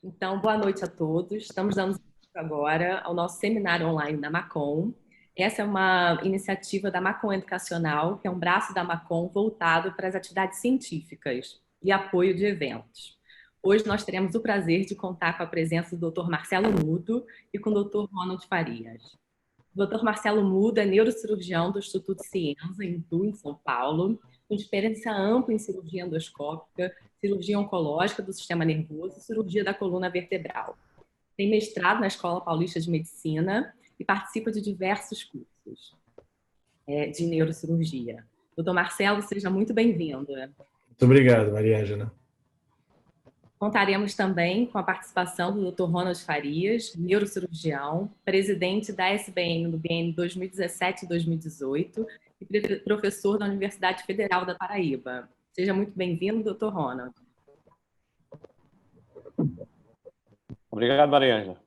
Então, boa noite a todos. Estamos dando início agora ao nosso seminário online da Macom. Essa é uma iniciativa da Macom Educacional, que é um braço da Macom voltado para as atividades científicas e apoio de eventos. Hoje nós teremos o prazer de contar com a presença do Dr. Marcelo Mudo e com o Dr. Ronald Farias. O Dr. Marcelo Muda é neurocirurgião do Instituto Cienza, em Itu, em São Paulo, com experiência ampla em cirurgia endoscópica, cirurgia oncológica do sistema nervoso e cirurgia da coluna vertebral. Tem mestrado na Escola Paulista de Medicina e participa de diversos cursos de neurocirurgia. Dr. Marcelo, seja muito bem-vindo. Muito obrigado, Maria Ângela. Contaremos também com a participação do Dr. Ronald Farias, neurocirurgião, presidente da SBN no biênio 2017 e 2018 e professor da Universidade Federal da Paraíba. Seja muito bem-vindo, Dr. Ronald. Obrigado, Maria Ângela.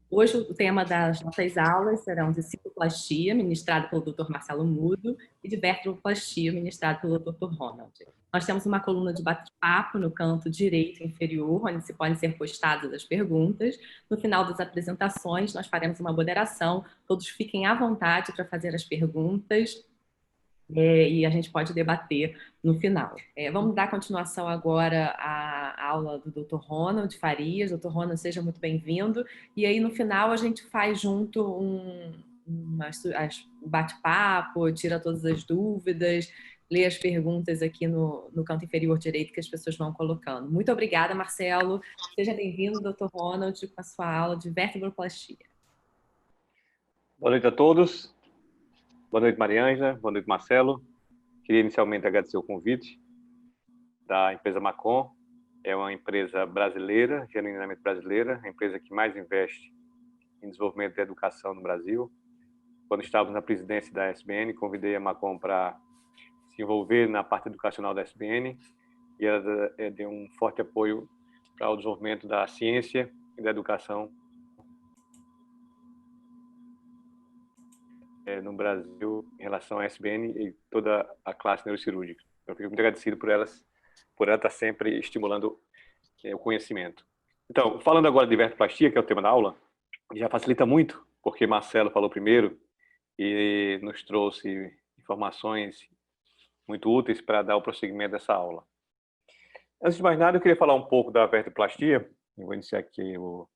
Hoje o tema das nossas aulas serão de citoplastia, ministrado pelo Dr. Marcelo Mudo, e de vertebroplastia, ministrado pelo Dr. Ronald. Nós temos uma coluna de bate-papo no canto direito inferior, onde se podem ser postadas as perguntas. No final das apresentações, nós faremos uma moderação. Todos fiquem à vontade para fazer as perguntas e a gente pode debater no final. Vamos dar continuação agora à aula do Dr. Ronald Farias. Dr. Ronald, seja muito bem-vindo. E aí, no final, a gente faz junto um bate-papo, tira todas as dúvidas, lê as perguntas aqui no canto inferior direito que as pessoas vão colocando. Muito obrigada, Marcelo. Seja bem-vindo, Dr. Ronald, com a sua aula de vertebroplastia. Boa noite a todos. Boa noite, Maria Ângela. Boa noite, Marcelo. Queria inicialmente agradecer o convite da empresa Macom. É uma empresa brasileira, genuinamente brasileira, a empresa que mais investe em desenvolvimento da educação no Brasil. Quando estávamos na presidência da SBN, convidei a Macom para se envolver na parte educacional da SBN e ela deu um forte apoio para o desenvolvimento da ciência e da educação no Brasil em relação à SBN e toda a classe neurocirúrgica. Eu fico muito agradecido por ela estar sempre estimulando o conhecimento. Então, falando agora de vertebroplastia, que é o tema da aula, já facilita muito, porque Marcelo falou primeiro e nos trouxe informações muito úteis para dar o prosseguimento dessa aula. Antes de mais nada, eu queria falar um pouco da vertebroplastia. Eu vou iniciar aqui o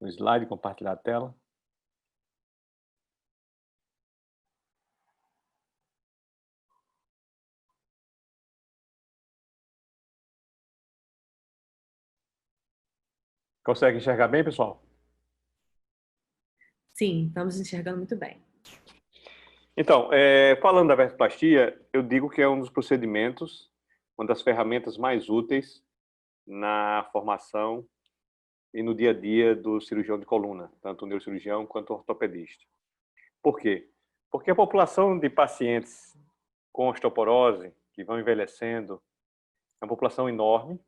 slide, compartilhar a tela. Consegue enxergar bem, pessoal? Sim, estamos enxergando muito bem. Então, falando da vertebroplastia, eu digo que é um dos procedimentos, uma das ferramentas mais úteis na formação e no dia a dia do cirurgião de coluna, tanto o neurocirurgião quanto o ortopedista. Por quê? Porque a população de pacientes com osteoporose, que vão envelhecendo, é uma população enorme,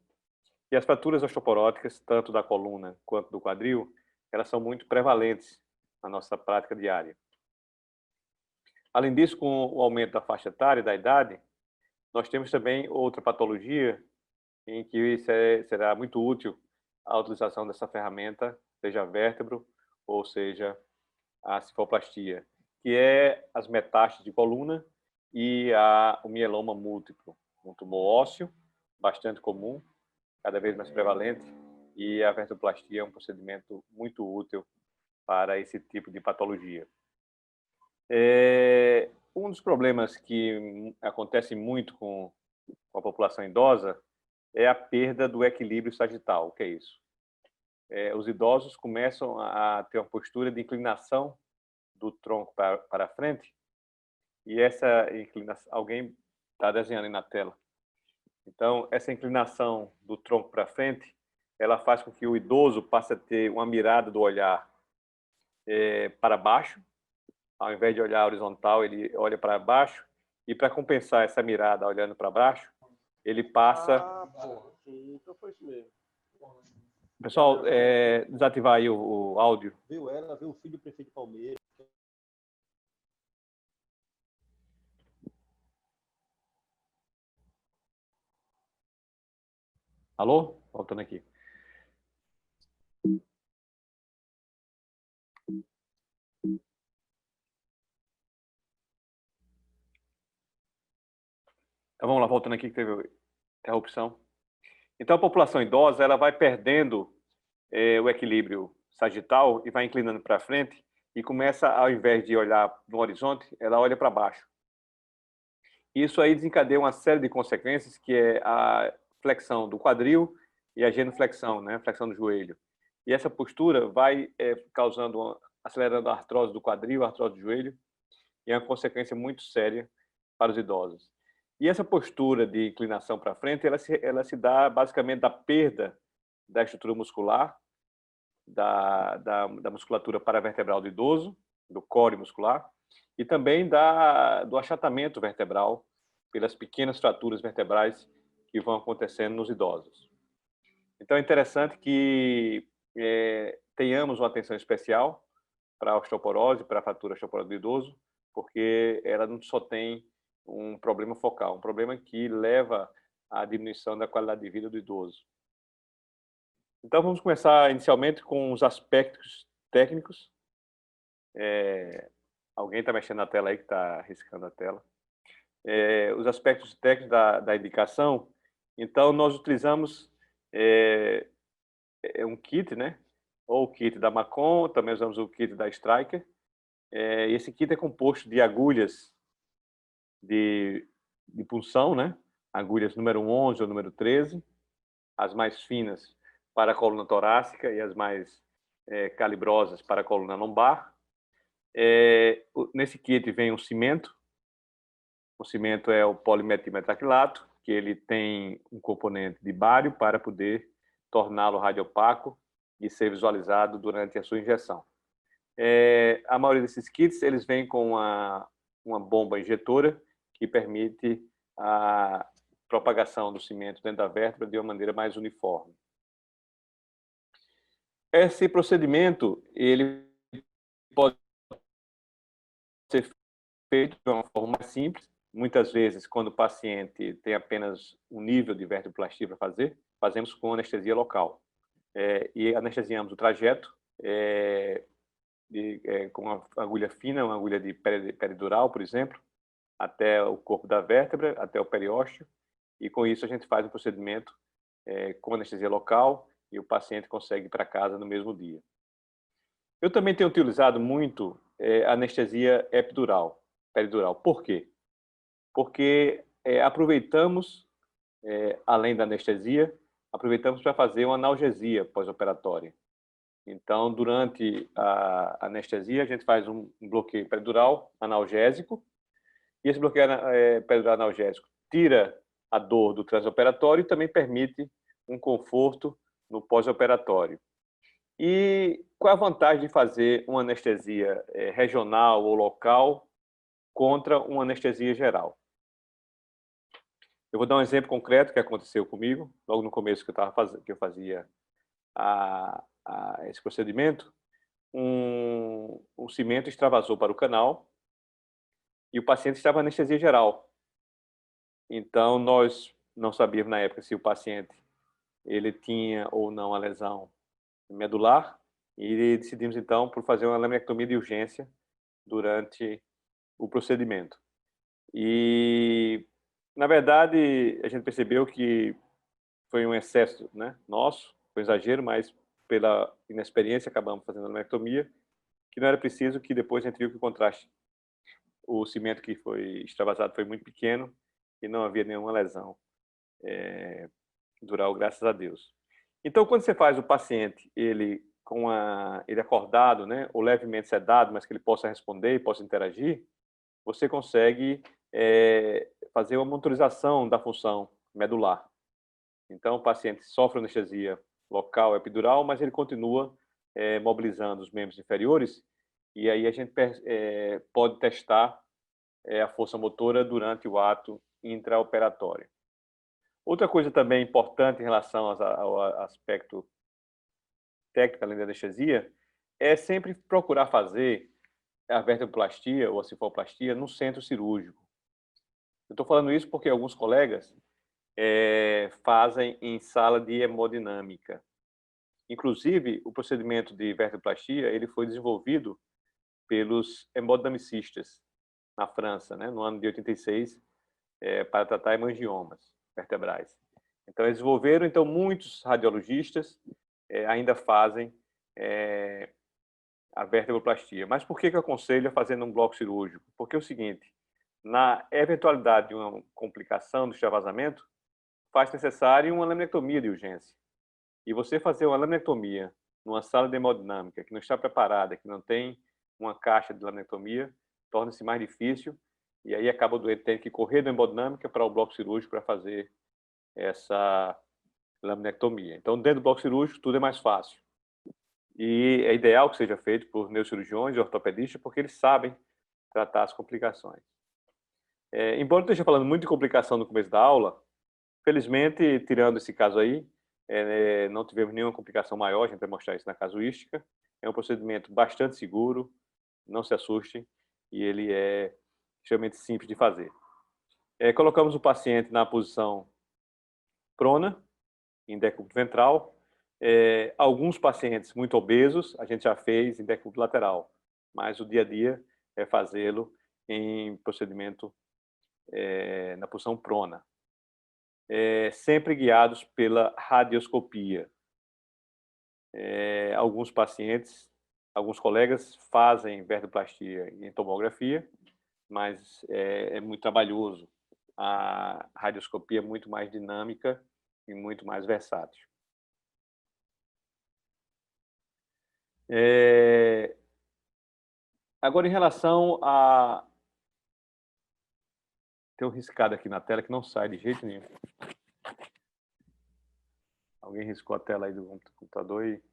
e as fraturas osteoporóticas, tanto da coluna quanto do quadril, elas são muito prevalentes na nossa prática diária. Além disso, com o aumento da faixa etária, da idade, nós temos também outra patologia em que será muito útil a utilização dessa ferramenta, seja a vértebro ou seja a cifoplastia, que é as metástases de coluna e o mieloma múltiplo, um tumor ósseo, bastante comum, cada vez mais prevalente, e a vertebroplastia é um procedimento muito útil para esse tipo de patologia. Um dos problemas que acontece muito com a população idosa é a perda do equilíbrio sagital. O que é isso? Os idosos começam a ter uma postura de inclinação do tronco para frente, e essa inclinação, alguém está desenhando aí na tela. Então, essa inclinação do tronco para frente, ela faz com que o idoso passe a ter uma mirada do olhar para baixo. Ao invés de olhar horizontal, ele olha para baixo, e para compensar essa mirada olhando para baixo, ele passa... Então foi isso mesmo. Pessoal, desativar aí o áudio. Viu ela, viu o filho do prefeito de Palmeiras. Alô? Voltando aqui. Então, vamos lá, voltando aqui que teve interrupção. Então, a população idosa ela vai perdendo o equilíbrio sagital e vai inclinando para frente e começa, ao invés de olhar no horizonte, ela olha para baixo. Isso aí desencadeia uma série de consequências, que é a flexão do quadril e a genuflexão, né? Flexão do joelho. E essa postura vai acelerando a artrose do quadril, a artrose do joelho, e é uma consequência muito séria para os idosos. E essa postura de inclinação para frente, ela se dá basicamente da perda da estrutura muscular, da musculatura paravertebral do idoso, do core muscular, e também do achatamento vertebral pelas pequenas fraturas vertebrais que vão acontecendo nos idosos. Então é interessante que tenhamos uma atenção especial para a osteoporose, para a fratura osteoporose do idoso, porque ela não só tem um problema focal, um problema que leva à diminuição da qualidade de vida do idoso. Então vamos começar inicialmente com os aspectos técnicos. Alguém está mexendo na tela aí, que está riscando a tela. Os aspectos técnicos da indicação. Então nós utilizamos um kit, né? Ou o kit da Macon, também usamos o kit da Stryker. Esse kit é composto de agulhas de punção, né? Agulhas número 11 ou número 13, as mais finas para a coluna torácica e as mais calibrosas para a coluna lombar. Nesse kit vem um cimento. O cimento é o polimetilmetacrilato, que ele tem um componente de bário para poder torná-lo radiopaco e ser visualizado durante a sua injeção. A maioria desses kits eles vêm com uma bomba injetora que permite a propagação do cimento dentro da vértebra de uma maneira mais uniforme. Esse procedimento ele pode ser feito de uma forma mais simples. Muitas vezes, quando o paciente tem apenas um nível de vertebroplastia para fazer, fazemos com anestesia local. E anestesiamos o trajeto com uma agulha fina, uma agulha de peridural, por exemplo, até o corpo da vértebra, até o periósteo, e com isso a gente faz o procedimento com anestesia local e o paciente consegue ir para casa no mesmo dia. Eu também tenho utilizado muito anestesia epidural, peridural. Por quê? Porque aproveitamos, além da anestesia, aproveitamos para fazer uma analgesia pós-operatória. Então, durante a anestesia, a gente faz um bloqueio peridural analgésico, e esse bloqueio peridural analgésico tira a dor do transoperatório e também permite um conforto no pós-operatório. E qual é a vantagem de fazer uma anestesia regional ou local contra uma anestesia geral? Eu vou dar um exemplo concreto que aconteceu comigo, logo no começo que eu fazia esse procedimento. Um cimento extravasou para o canal e o paciente estava em anestesia geral. Então, nós não sabíamos na época se o paciente ele tinha ou não a lesão medular e decidimos, então, por fazer uma laminectomia de urgência durante o procedimento. E, na verdade, a gente percebeu que foi um excesso, né, nosso, foi um exagero, mas pela inexperiência acabamos fazendo a laminectomia, que não era preciso, que depois a gente viu que o contraste, o cimento que foi extravasado foi muito pequeno e não havia nenhuma lesão dural, graças a Deus. Então, quando você faz o paciente, ele acordado, né, ou levemente sedado, mas que ele possa responder e possa interagir, você consegue fazer uma monitorização da função medular. Então, o paciente sofre anestesia local epidural, mas ele continua mobilizando os membros inferiores, e aí a gente pode testar a força motora durante o ato intraoperatório. Outra coisa também importante em relação ao aspecto técnico, além da anestesia, é sempre procurar fazer a vertebroplastia ou a cifaloplastia no centro cirúrgico. Eu estou falando isso porque alguns colegas fazem em sala de hemodinâmica. Inclusive, o procedimento de vertebroplastia ele foi desenvolvido pelos hemodinamicistas na França, né, no ano de 86, para tratar hemangiomas vertebrais. Então, eles desenvolveram, então, muitos radiologistas ainda fazem a vertebroplastia. Mas por que eu aconselho a fazer num bloco cirúrgico? Porque é o seguinte, na eventualidade de uma complicação do extravasamento, faz necessário uma laminectomia de urgência. E você fazer uma laminectomia numa sala de hemodinâmica que não está preparada, que não tem uma caixa de laminectomia, torna-se mais difícil e aí acaba o doente tendo que correr da hemodinâmica para o bloco cirúrgico para fazer essa laminectomia. Então, dentro do bloco cirúrgico, tudo é mais fácil. E é ideal que seja feito por neurocirurgiões e ortopedistas, porque eles sabem tratar as complicações. Embora eu esteja falando muito de complicação no começo da aula, felizmente, tirando esse caso aí, não tivemos nenhuma complicação maior, a gente vai mostrar isso na casuística. É um procedimento bastante seguro, não se assustem, e ele é extremamente simples de fazer. Colocamos o paciente na posição prona, em decúbito ventral. Alguns pacientes muito obesos, a gente já fez em decúbito lateral, mas o dia a dia é fazê-lo em procedimento na posição prona. Sempre guiados pela radioscopia. Alguns pacientes, alguns colegas fazem vertebroplastia em tomografia, mas é muito trabalhoso. A radioscopia é muito mais dinâmica e muito mais versátil. Agora, em relação a... Tem um riscado aqui na tela que não sai de jeito nenhum. Alguém riscou a tela aí do computador e...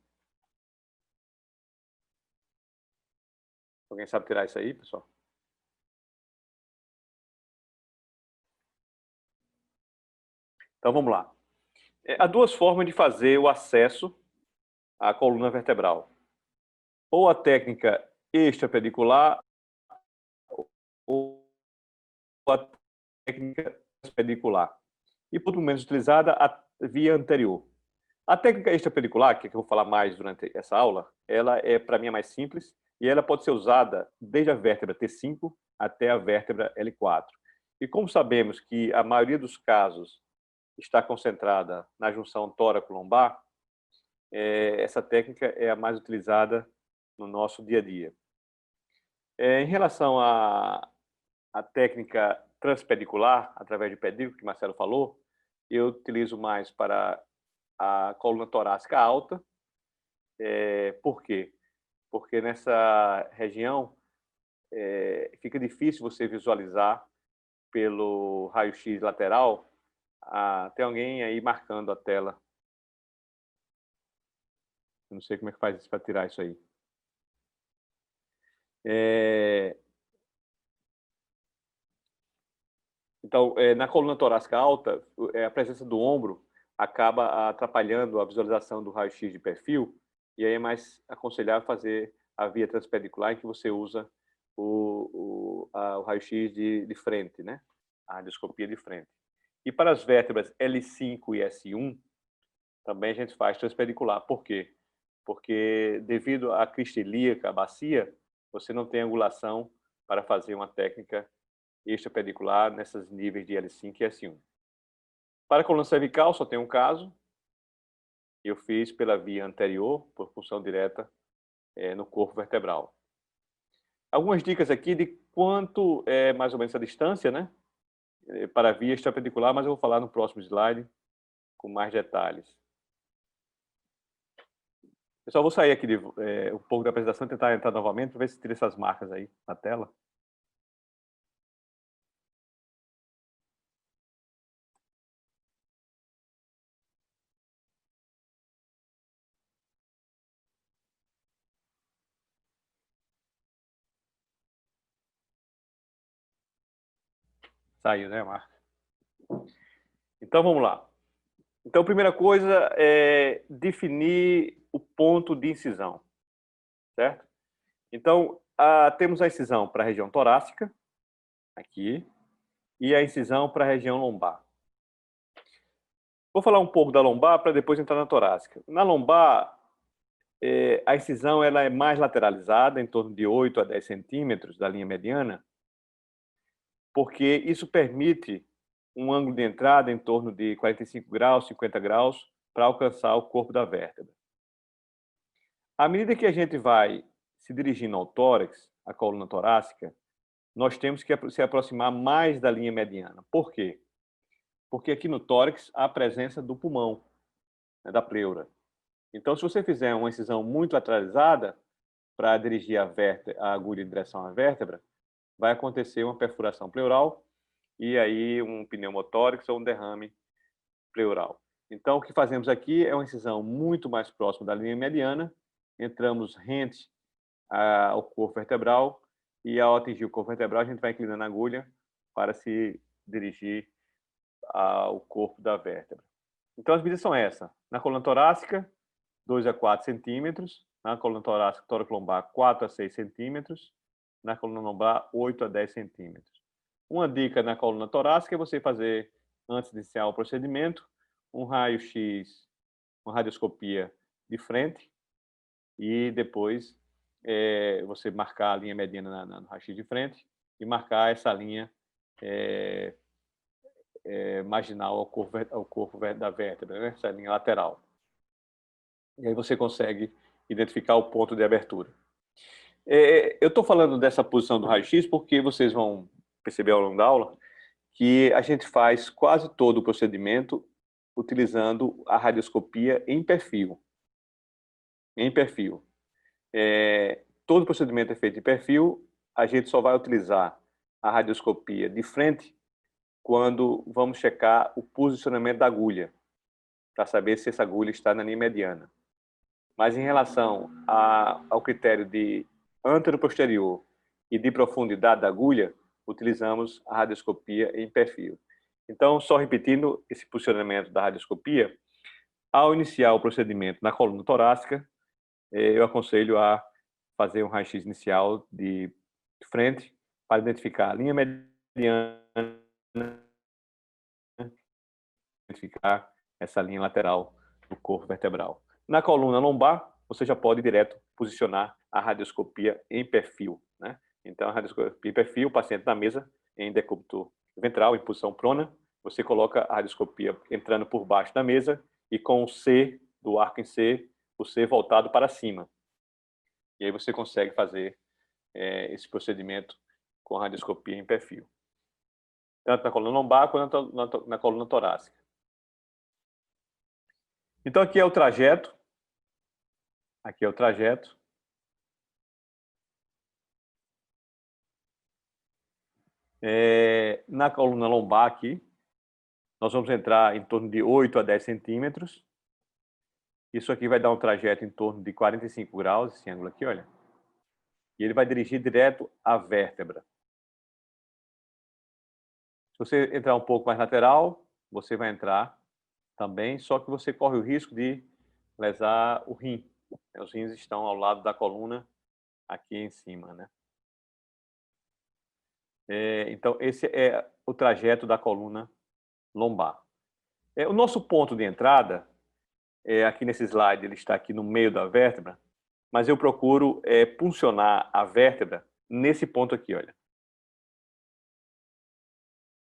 Alguém sabe tirar isso aí, pessoal? Então, vamos lá. Há duas formas de fazer o acesso à coluna vertebral. Ou a técnica extrapedicular ou a técnica transpedicular. E, por menos utilizada, a via anterior. A técnica extrapedicular, que eu vou falar mais durante essa aula, ela para mim, é mais simples e ela pode ser usada desde a vértebra T5 até a vértebra L4. E como sabemos que a maioria dos casos está concentrada na junção tóraco-lombar, essa técnica é a mais utilizada no nosso dia a dia. Em relação à técnica transpedicular, através de pedículo, que o Marcelo falou, eu utilizo mais para a coluna torácica alta. Por quê? Porque nessa região fica difícil você visualizar pelo raio-x lateral. Tem alguém aí marcando a tela. Eu não sei como é que faz isso para tirar isso aí. Então, na coluna torácica alta, a presença do ombro acaba atrapalhando a visualização do raio-x de perfil, e aí é mais aconselhável fazer a via transpedicular, em que você usa o raio-x de frente, né? A radioscopia de frente. E para as vértebras L5 e S1, também a gente faz transpedicular. Por quê? Porque devido à crista ilíaca, a bacia, você não tem angulação para fazer uma técnica extrapedicular nesses níveis de L5 e S1. Para a coluna cervical, só tem um caso. Eu fiz pela via anterior, por função direta, no corpo vertebral. Algumas dicas aqui de quanto é mais ou menos a distância, né? Para a via extrapedicular, mas eu vou falar no próximo slide com mais detalhes. Eu só vou sair aqui um pouco da apresentação e tentar entrar novamente para ver se tira essas marcas aí na tela. Saiu, né, Marca? Então, vamos lá. Então, a primeira coisa é definir o ponto de incisão, certo? Então, temos a incisão para a região torácica, aqui, e a incisão para a região lombar. Vou falar um pouco da lombar para depois entrar na torácica. Na lombar, a incisão ela é mais lateralizada, em torno de 8 a 10 centímetros da linha mediana, porque isso permite um ângulo de entrada em torno de 45 graus, 50 graus, para alcançar o corpo da vértebra. À medida que a gente vai se dirigindo ao tórax, à coluna torácica, nós temos que se aproximar mais da linha mediana. Por quê? Porque aqui no tórax há a presença do pulmão, né, da pleura. Então, se você fizer uma incisão muito lateralizada para dirigir a agulha em direção à vértebra, vai acontecer uma perfuração pleural e aí um pneumotórax ou um derrame pleural. Então, o que fazemos aqui é uma incisão muito mais próxima da linha mediana, entramos rente ao corpo vertebral e ao atingir o corpo vertebral, a gente vai inclinando a agulha para se dirigir ao corpo da vértebra. Então, as medidas são essas. Na coluna torácica, 2 a 4 centímetros. Na coluna torácica tórax-lombar, 4 a 6 centímetros. Na coluna lombar, 8 a 10 centímetros. Uma dica na coluna torácica é você fazer, antes de iniciar o procedimento, um raio-x, uma radioscopia de frente e depois você marcar a linha mediana no raio-x de frente e marcar essa linha marginal ao corpo da vértebra, né? Essa linha lateral. E aí você consegue identificar o ponto de abertura. Eu estou falando dessa posição do raio-x porque vocês vão perceber ao longo da aula que a gente faz quase todo o procedimento utilizando a radioscopia em perfil. Em perfil. Todo procedimento é feito em perfil, a gente só vai utilizar a radioscopia de frente quando vamos checar o posicionamento da agulha, para saber se essa agulha está na linha mediana. Mas em relação ao critério de antero-posterior e de profundidade da agulha, utilizamos a radioscopia em perfil. Então, só repetindo esse posicionamento da radioscopia, ao iniciar o procedimento na coluna torácica, eu aconselho a fazer um raio-x inicial de frente para identificar a linha mediana, identificar essa linha lateral do corpo vertebral. Na coluna lombar, você já pode direto posicionar a radioscopia em perfil, né? Então, a radioscopia em perfil, o paciente na mesa, em decúbito ventral, em posição prona, você coloca a radioscopia entrando por baixo da mesa e com o C, do arco em C, o C voltado para cima. E aí você consegue fazer esse procedimento com a radioscopia em perfil. Tanto na coluna lombar quanto na coluna torácica. Então, aqui é o trajeto. Aqui é o trajeto. Na coluna lombar aqui, nós vamos entrar em torno de 8 a 10 centímetros. Isso aqui vai dar um trajeto em torno de 45 graus, esse ângulo aqui, olha. E ele vai dirigir direto à vértebra. Se você entrar um pouco mais lateral, você vai entrar também, só que você corre o risco de lesar o rim. Os rins estão ao lado da coluna, aqui em cima, né? Então, esse é o trajeto da coluna lombar. O nosso ponto de entrada, aqui nesse slide, ele está aqui no meio da vértebra, mas eu procuro puncionar a vértebra nesse ponto aqui, olha.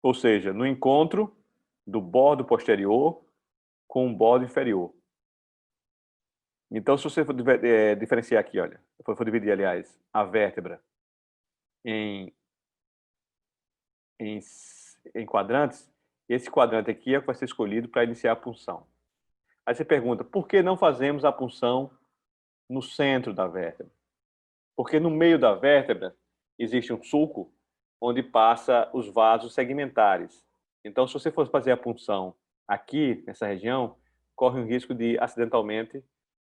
Ou seja, no encontro do bordo posterior com o bordo inferior. Então, se você for diferenciar aqui, olha, for dividir, aliás, a vértebra em quadrantes, esse quadrante aqui é o que vai ser escolhido para iniciar a punção. Aí você pergunta, por que não fazemos a punção no centro da vértebra? Porque no meio da vértebra existe um sulco onde passa os vasos segmentares. Então, se você for fazer a punção aqui, nessa região, corre o risco de acidentalmente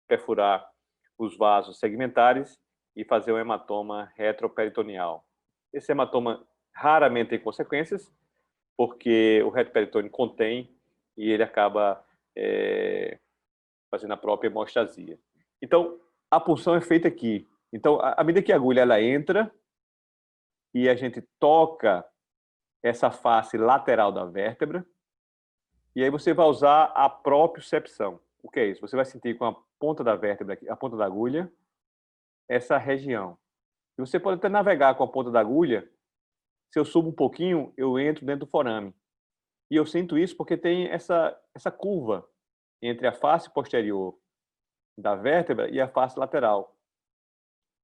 perfurar os vasos segmentares e fazer um hematoma retroperitoneal. Esse hematoma raramente tem consequências, porque o reto peritônio contém e ele acaba fazendo a própria hemostasia. Então, a punção é feita aqui. Então, à medida que a agulha ela entra e a gente toca essa face lateral da vértebra, E aí você vai usar a propriocepção. O que é isso? Você vai sentir com a ponta da vértebra, a ponta da agulha, essa região. E você pode até navegar com a ponta da agulha. Se eu subo um pouquinho, eu entro dentro do forame. E eu sinto isso porque tem essa curva entre a face posterior da vértebra e a face lateral.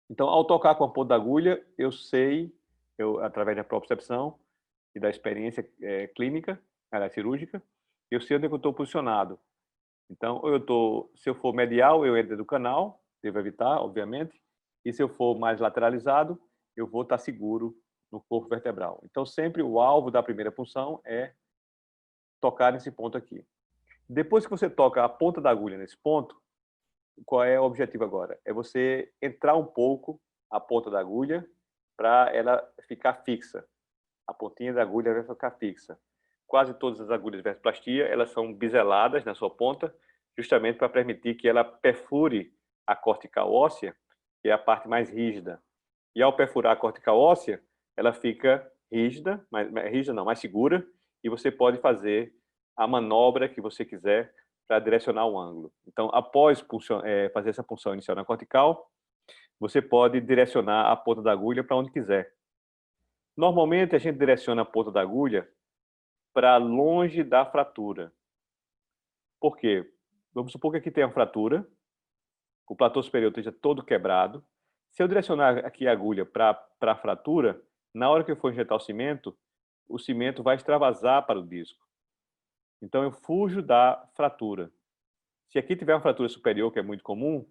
Então, ao tocar com a ponta da agulha, eu sei, através da propriocepção e da experiência clínica, cirúrgica, eu sei onde é que eu estou posicionado. Então, se eu for medial, eu entro do canal, devo evitar, obviamente, e se eu for mais lateralizado, eu vou estar seguro no corpo vertebral. Então, sempre o alvo da primeira punção é tocar nesse ponto aqui. Depois que você toca a ponta da agulha nesse ponto, qual é o objetivo agora? É você entrar um pouco a ponta da agulha para ela ficar fixa. A pontinha da agulha vai ficar fixa. Quase todas as agulhas de verteplastia, elas são biseladas na sua ponta, justamente para permitir que ela perfure a cortical óssea, que é a parte mais rígida. E ao perfurar a cortical óssea, ela fica rígida, mais segura, e você pode fazer a manobra que você quiser para direcionar o ângulo. Então, após fazer essa punção inicial na cortical, você pode direcionar a ponta da agulha para onde quiser. Normalmente, a gente direciona a ponta da agulha para longe da fratura. Por quê? Vamos supor que aqui tem uma fratura, o platô superior esteja todo quebrado. Se eu direcionar aqui a agulha para a fratura, na hora que eu for injetar o cimento vai extravasar para o disco. Então, eu fujo da fratura. Se aqui tiver uma fratura superior, que é muito comum,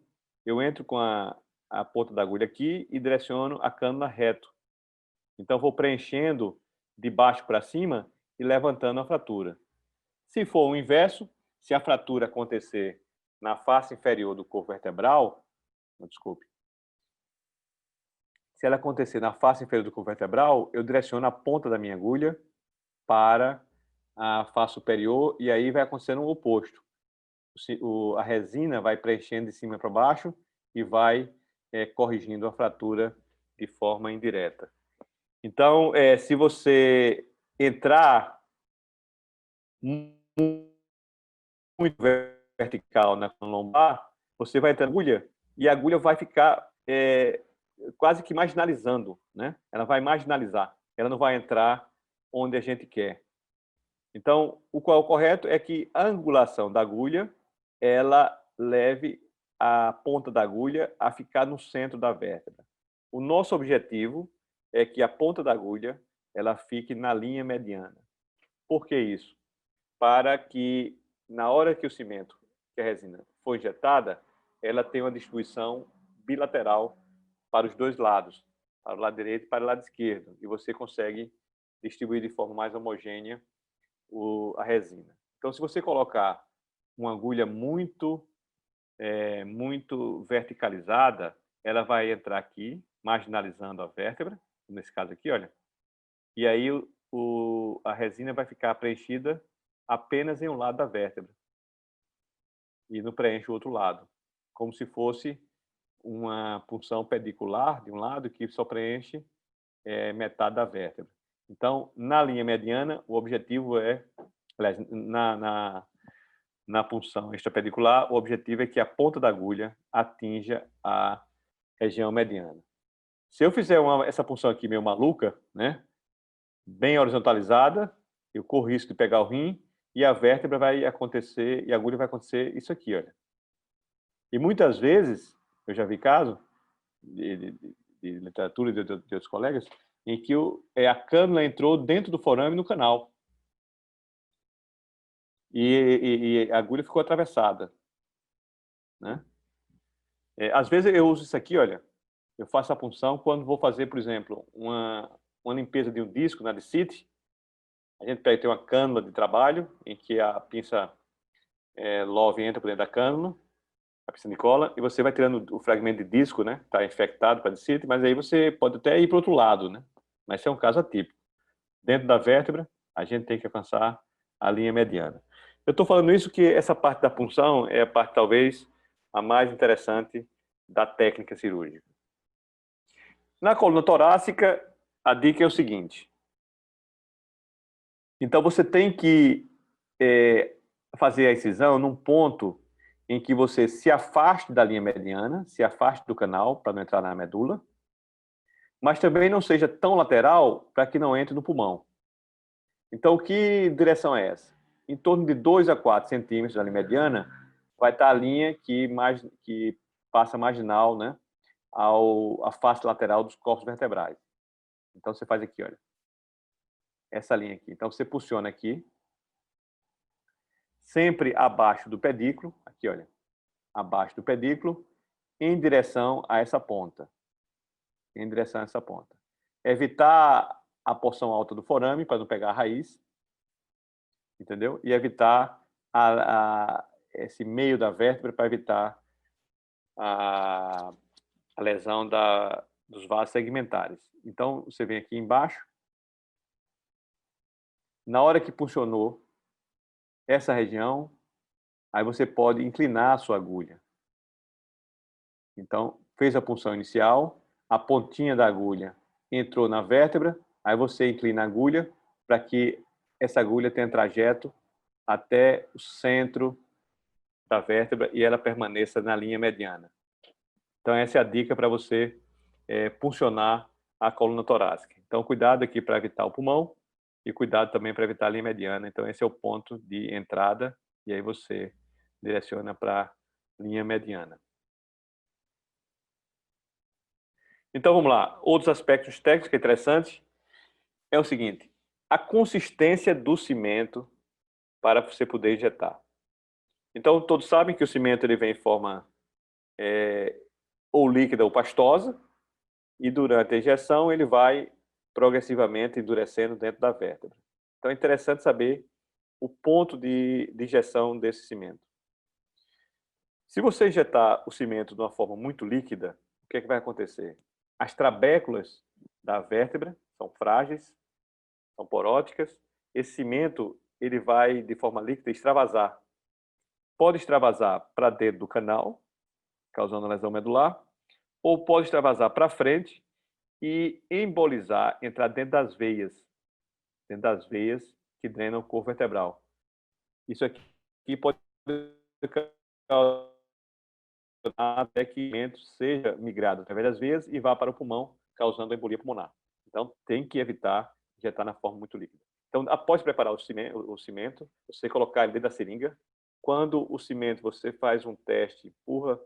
eu entro com a ponta da agulha aqui e direciono a cânula reto. Então, vou preenchendo de baixo para cima e levantando a fratura. Se for o inverso, se a fratura acontecer na face inferior do corpo vertebral, desculpe, se ela acontecer na face inferior do corpo vertebral, eu direciono a ponta da minha agulha para a face superior e aí vai acontecendo o oposto. A resina vai preenchendo de cima para baixo e vai corrigindo a fratura de forma indireta. Então, se você entrar muito vertical na lombar, você vai entrar na agulha e a agulha vai ficar quase que marginalizando, né? Ela vai marginalizar, ela não vai entrar onde a gente quer. Então, o correto é que a angulação da agulha ela leve a ponta da agulha a ficar no centro da vértebra. O nosso objetivo é que a ponta da agulha ela fique na linha mediana. Por que isso? Para que, na hora que o cimento, que a resina, for injetada, ela tenha uma distribuição bilateral para os dois lados, para o lado direito e para o lado esquerdo, e você consegue distribuir de forma mais homogênea a resina. Então, se você colocar uma agulha muito verticalizada, ela vai entrar aqui, marginalizando a vértebra, nesse caso aqui, olha, e aí a resina vai ficar preenchida apenas em um lado da vértebra e não preenche o outro lado, como se fosse uma punção pedicular de um lado que só preenche metade da vértebra. Então, na linha mediana, o objetivo na punção extrapedicular, o objetivo é que a ponta da agulha atinja a região mediana. Se eu fizer essa punção aqui meio maluca, né, bem horizontalizada, eu corro risco de pegar o rim e a vértebra vai acontecer, e a agulha vai acontecer isso aqui, olha. E muitas vezes, eu já vi caso de literatura de outros colegas, em que a cânula entrou dentro do forame no canal. E a agulha ficou atravessada, né? Às vezes eu uso isso aqui, olha, eu faço a punção quando vou fazer, por exemplo, uma limpeza de um disco na DCIT. A gente tem uma cânula de trabalho em que a pinça Love entra por dentro da cânula, a pinça Nicola, e você vai tirando o fragmento de disco, né? Está infectado para DCIT, mas aí você pode até ir para o outro lado, né? Mas esse é um caso atípico. Dentro da vértebra, a gente tem que alcançar a linha mediana. Eu estou falando isso que essa parte da punção é a parte, talvez, a mais interessante da técnica cirúrgica. Na coluna torácica, a dica é o seguinte. Então, você tem que fazer a incisão num ponto em que você se afaste da linha mediana, se afaste do canal para não entrar na medula, mas também não seja tão lateral para que não entre no pulmão. Então, que direção é essa? Em torno de 2 a 4 centímetros da linha mediana vai estar a linha que passa marginal, né, à face lateral dos corpos vertebrais. Então, você faz aqui, olha, essa linha aqui. Então, você pulsiona aqui, sempre abaixo do pedículo, aqui, olha, abaixo do pedículo, em direção a essa ponta. Em direção a essa ponta. Evitar a porção alta do forame, para não pegar a raiz, entendeu? E evitar esse meio da vértebra, para evitar a lesão dos vasos segmentares. Então, você vem aqui embaixo. Na hora que puncionou essa região, aí você pode inclinar a sua agulha. Então, fez a punção inicial, a pontinha da agulha entrou na vértebra, aí você inclina a agulha para que essa agulha tenha trajeto até o centro da vértebra e ela permaneça na linha mediana. Então, essa é a dica para você puncionar a coluna torácica. Então, cuidado aqui para evitar o pulmão e cuidado também para evitar a linha mediana. Então, esse é o ponto de entrada e aí você direciona para a linha mediana. Então, vamos lá. Outros aspectos técnicos interessantes é o seguinte: a consistência do cimento para você poder injetar. Então, todos sabem que o cimento ele vem em forma ou líquida ou pastosa, e durante a injeção ele vai progressivamente endurecendo dentro da vértebra. Então, é interessante saber o ponto de injeção desse cimento. Se você injetar o cimento de uma forma muito líquida, o que é que vai acontecer? As trabéculas da vértebra são frágeis, são poróticas. Esse cimento ele vai, de forma líquida, extravasar. Pode extravasar para dentro do canal, causando lesão medular, ou pode extravasar para frente e embolizar, entrar dentro das veias que drenam o corpo vertebral. Isso aqui pode causar até que o cimento seja migrado através das veias e vá para o pulmão, causando a embolia pulmonar. Então, tem que evitar injetar na forma muito líquida. Então, após preparar o cimento, você colocar ele dentro da seringa. Quando o cimento, você faz um teste, empurra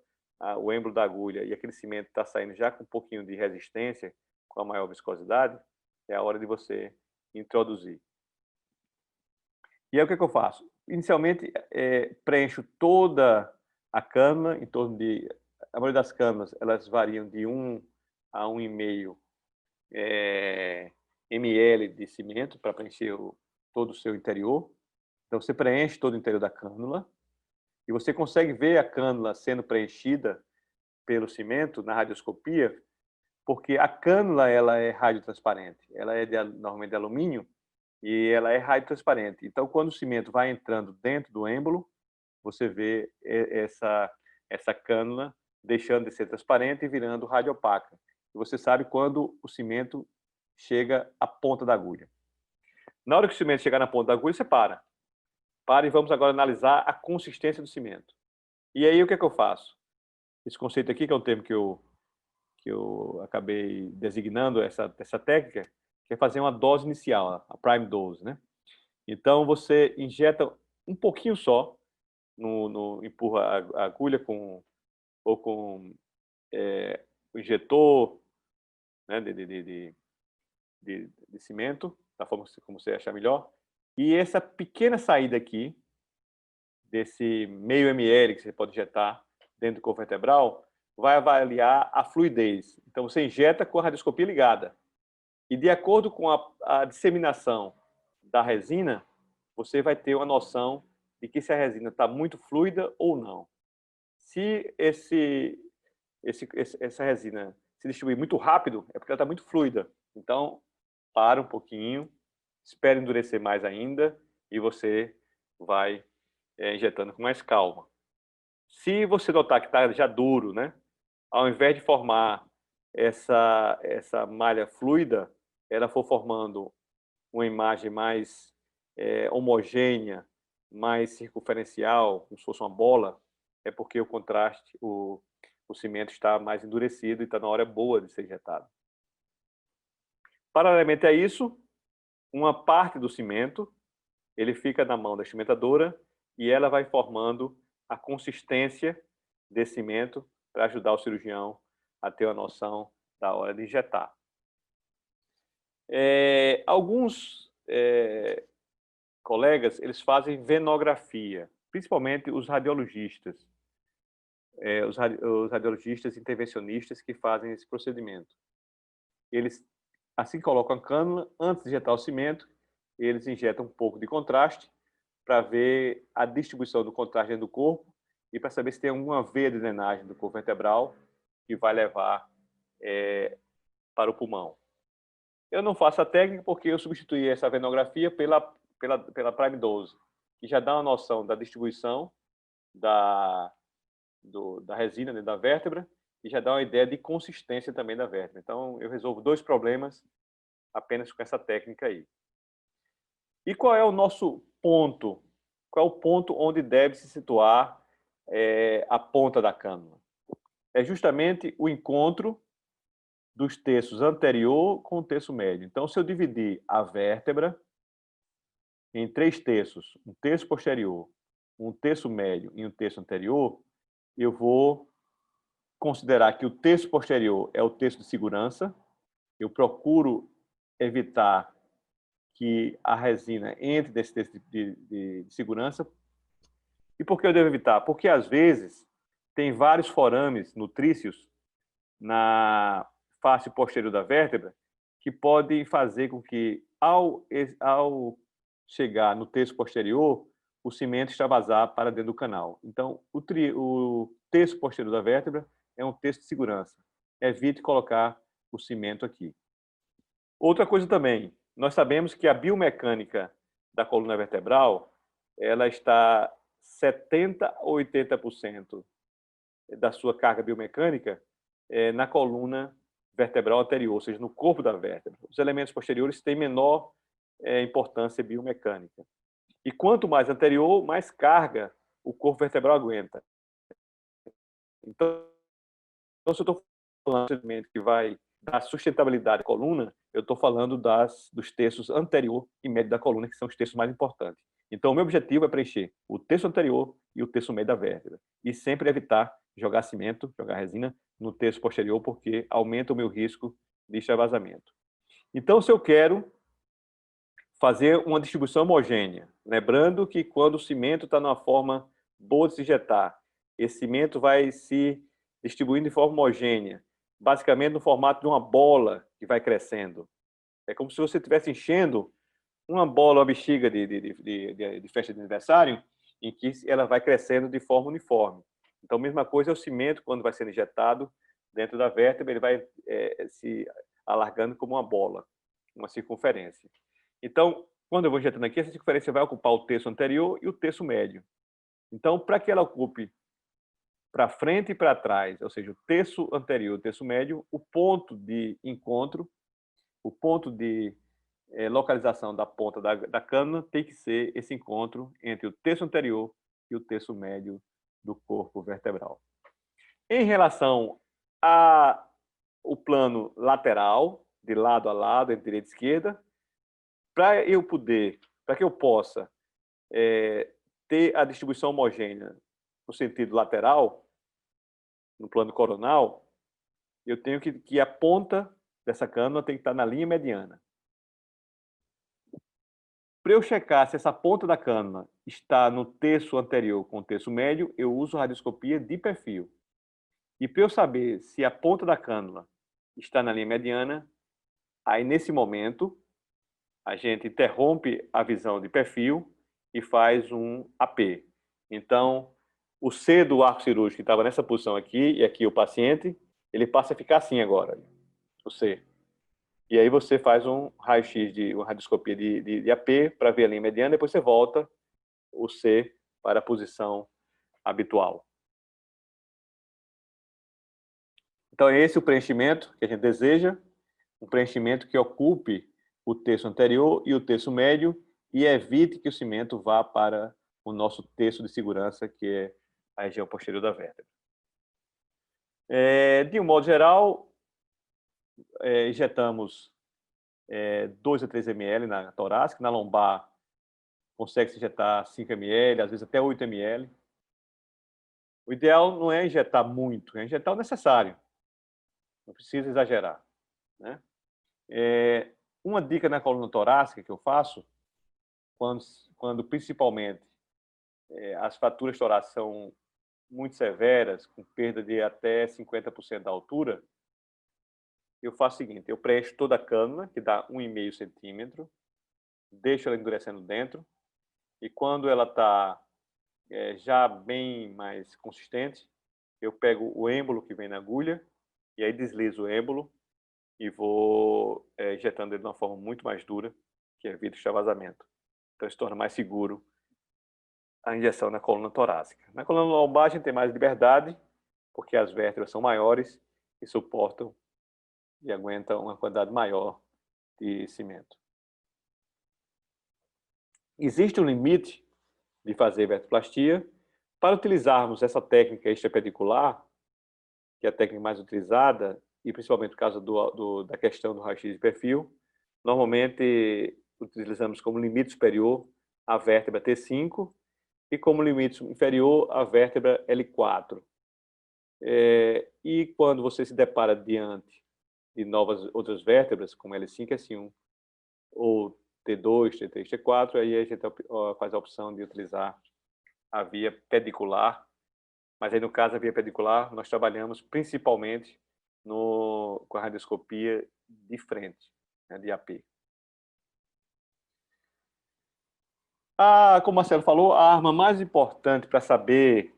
o êmbolo da agulha e aquele cimento está saindo já com um pouquinho de resistência, com a maior viscosidade, é a hora de você introduzir. E aí o que eu faço? Inicialmente, preencho toda a cânula, em torno de... A maioria das cânulas, elas variam de 1 a 1,5 ml de cimento para preencher todo o seu interior. Então, você preenche todo o interior da cânula e você consegue ver a cânula sendo preenchida pelo cimento na radioscopia, porque a cânula ela é radiotransparente. Ela é normalmente de alumínio e ela é radiotransparente. Então, quando o cimento vai entrando dentro do êmbolo, você vê essa cânula deixando de ser transparente e virando radiopaca. E você sabe quando o cimento chega à ponta da agulha. Na hora que o cimento chegar na ponta da agulha, você para. Para e vamos agora analisar a consistência do cimento. E aí, o que é que eu faço? Esse conceito aqui, que é um termo que eu acabei designando, essa técnica, que é fazer uma dose inicial, a prime dose, né? Então, você injeta um pouquinho só, empurra a agulha com o injetor, né, de cimento, da forma como você achar melhor. E essa pequena saída aqui, desse meio ml que você pode injetar dentro do corpo vertebral, vai avaliar a fluidez. Então, você injeta com a radioscopia ligada. E de acordo com a disseminação da resina, você vai ter uma noção de que se a resina está muito fluida ou não. Se essa resina se distribuir muito rápido, é porque ela está muito fluida. Então, para um pouquinho, espere endurecer mais ainda e você vai injetando com mais calma. Se você notar que está já duro, né? Ao invés de formar essa malha fluida, ela for formando uma imagem mais homogênea, mais circunferencial, como se fosse uma bola, é porque o contraste, o cimento está mais endurecido e está na hora boa de ser injetado. Paralelamente a isso, uma parte do cimento, ele fica na mão da cimentadora e ela vai formando a consistência desse cimento para ajudar o cirurgião a ter uma noção da hora de injetar. Alguns colegas, eles fazem venografia, principalmente os radiologistas, os radiologistas intervencionistas que fazem esse procedimento. Eles, assim que colocam a cânula, antes de injetar o cimento, eles injetam um pouco de contraste para ver a distribuição do contraste dentro do corpo e para saber se tem alguma veia de drenagem do corpo vertebral que vai levar para o pulmão. Eu não faço a técnica porque eu substituí essa venografia pela Prime 12, que já dá uma noção da distribuição da resina dentro da vértebra e já dá uma ideia de consistência também da vértebra. Então, eu resolvo 2 problemas apenas com essa técnica aí. E qual é o nosso ponto? Qual é o ponto onde deve se situar a ponta da cânula? É justamente o encontro dos terços anterior com o terço médio. Então, se eu dividir a vértebra em 3 terços, um terço posterior, um terço médio e um terço anterior, eu vou considerar que o terço posterior é o terço de segurança. Eu procuro evitar que a resina entre nesse terço de segurança. E por que eu devo evitar? Porque, às vezes, tem vários forames nutrícios na face posterior da vértebra que podem fazer com que, ao chegar no terço posterior, o cimento extravasar para dentro do canal. Então, o terço posterior da vértebra é um terço de segurança. Evite colocar o cimento aqui. Outra coisa também, nós sabemos que a biomecânica da coluna vertebral, ela está 70% a 80% da sua carga biomecânica na coluna vertebral anterior, ou seja, no corpo da vértebra. Os elementos posteriores têm menor importância biomecânica. E quanto mais anterior, mais carga o corpo vertebral aguenta. Então se eu estou falando de um elemento que vai dar sustentabilidade à coluna, eu estou falando dos terços anterior e médio da coluna, que são os terços mais importantes. Então, o meu objetivo é preencher o terço anterior e o terço médio da vértebra. E sempre evitar jogar cimento, jogar resina no terço posterior, porque aumenta o meu risco de extravasamento. Então, se eu quero fazer uma distribuição homogênea, lembrando que quando o cimento está numa forma boa de se injetar, esse cimento vai se distribuindo de forma homogênea, basicamente no formato de uma bola que vai crescendo. É como se você estivesse enchendo uma bola, uma bexiga de festa de aniversário, em que ela vai crescendo de forma uniforme. Então, a mesma coisa é o cimento, quando vai sendo injetado dentro da vértebra, ele vai se alargando como uma bola, uma circunferência. Então, quando eu vou injetando aqui, essa circunferência vai ocupar o terço anterior e o terço médio. Então, para que ela ocupe para frente e para trás, ou seja, o terço anterior e o terço médio, o ponto de encontro, o ponto de localização da ponta da cânula tem que ser esse encontro entre o terço anterior e o terço médio do corpo vertebral. Em relação ao plano lateral, de lado a lado, entre direita e esquerda, para que eu possa ter a distribuição homogênea no sentido lateral, no plano coronal, eu tenho que a ponta dessa cânula tem que estar na linha mediana. Para eu checar se essa ponta da cânula está no terço anterior com o terço médio, eu uso radioscopia de perfil. E para eu saber se a ponta da cânula está na linha mediana, aí nesse momento a gente interrompe a visão de perfil e faz um AP. Então, o C do arco cirúrgico que estava nessa posição aqui, e aqui o paciente, ele passa a ficar assim agora, o C. E aí você faz um raio-x, uma radioscopia de AP para ver a linha mediana, depois você volta o C para a posição habitual. Então, é esse o preenchimento que a gente deseja, um preenchimento que ocupe o terço anterior e o terço médio e evite que o cimento vá para o nosso terço de segurança, que é a região posterior da vértebra. De um modo geral, injetamos 2 a 3 ml na torácica, na lombar consegue-se injetar 5 ml, às vezes até 8 ml. O ideal não é injetar muito, é injetar o necessário. Não precisa exagerar, né? Uma dica na coluna torácica que eu faço, quando principalmente as fraturas torácicas são muito severas, com perda de até 50% da altura, eu faço o seguinte: eu preencho toda a cânula, que dá 1,5 centímetro, deixo ela endurecendo dentro, e quando ela está já bem mais consistente, eu pego o êmbolo que vem na agulha, e aí deslizo o êmbolo e vou injetando ele de uma forma muito mais dura, que evita o extravasamento. Então, se torna mais seguro a injeção na coluna torácica. Na coluna lombar, a gente tem mais liberdade, porque as vértebras são maiores e suportam e aguentam uma quantidade maior de cimento. Existe um limite de fazer verteplastia. Para utilizarmos essa técnica extrapedicular, que é a técnica mais utilizada, e principalmente por causa da questão do raio-x de perfil, normalmente utilizamos como limite superior a vértebra T5 e como limite inferior a vértebra L4. E quando você se depara diante de novas outras vértebras, como L5, S1, ou T2, T3, T4, aí a gente faz a opção de utilizar a via pedicular, mas aí no caso a via pedicular nós trabalhamos principalmente com a radioscopia de frente, né, de AP. Como o Marcelo falou, a arma mais importante para saber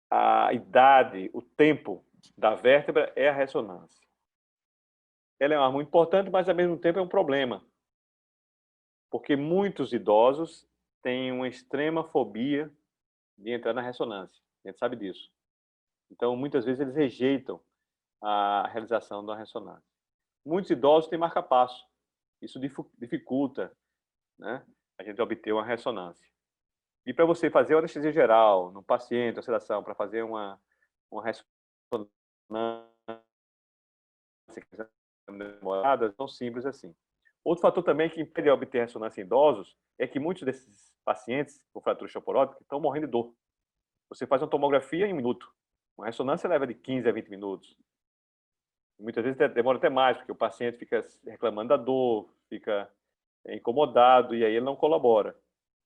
a idade, o tempo da vértebra é a ressonância. Ela é uma arma muito importante, mas ao mesmo tempo é um problema, porque muitos idosos têm uma extrema fobia de entrar na ressonância. A gente sabe disso. Então, muitas vezes eles rejeitam a realização da ressonância. Muitos idosos têm marca-passo. Isso dificulta, né, a gente obter uma ressonância. E para você fazer uma anestesia geral no paciente, a sedação, para fazer uma ressonância demorada, tão simples assim. Outro fator também que impede a obter ressonância em idosos é que muitos desses pacientes com fratura osteoporótica estão morrendo de dor. Você faz uma tomografia em 1 minuto. Uma ressonância leva de 15 a 20 minutos. Muitas vezes demora até mais, porque o paciente fica reclamando da dor, fica incomodado e aí ele não colabora.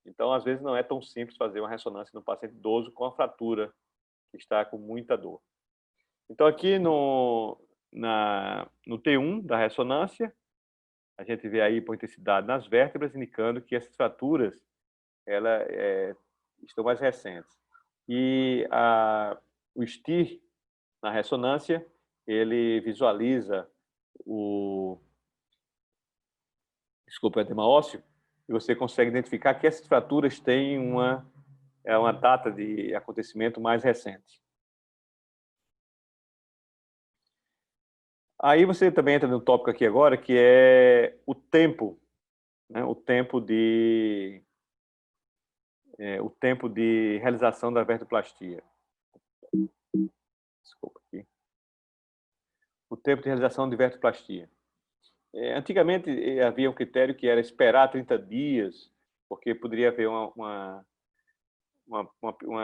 Então, às vezes, não é tão simples fazer uma ressonância no paciente idoso com a fratura que está com muita dor. Então, aqui no T1 da ressonância, a gente vê a hipointensidade nas vértebras, indicando que essas fraturas estão mais recentes. E o STIR, na ressonância, ele visualiza o edema ósseo, e você consegue identificar que essas fraturas têm uma data de acontecimento mais recente. Aí você também entra no tópico aqui agora, que é o tempo, né, o tempo de realização da verteplastia. Desculpa aqui. O tempo de realização de verteplastia. Antigamente havia um critério que era esperar 30 dias, porque poderia haver uma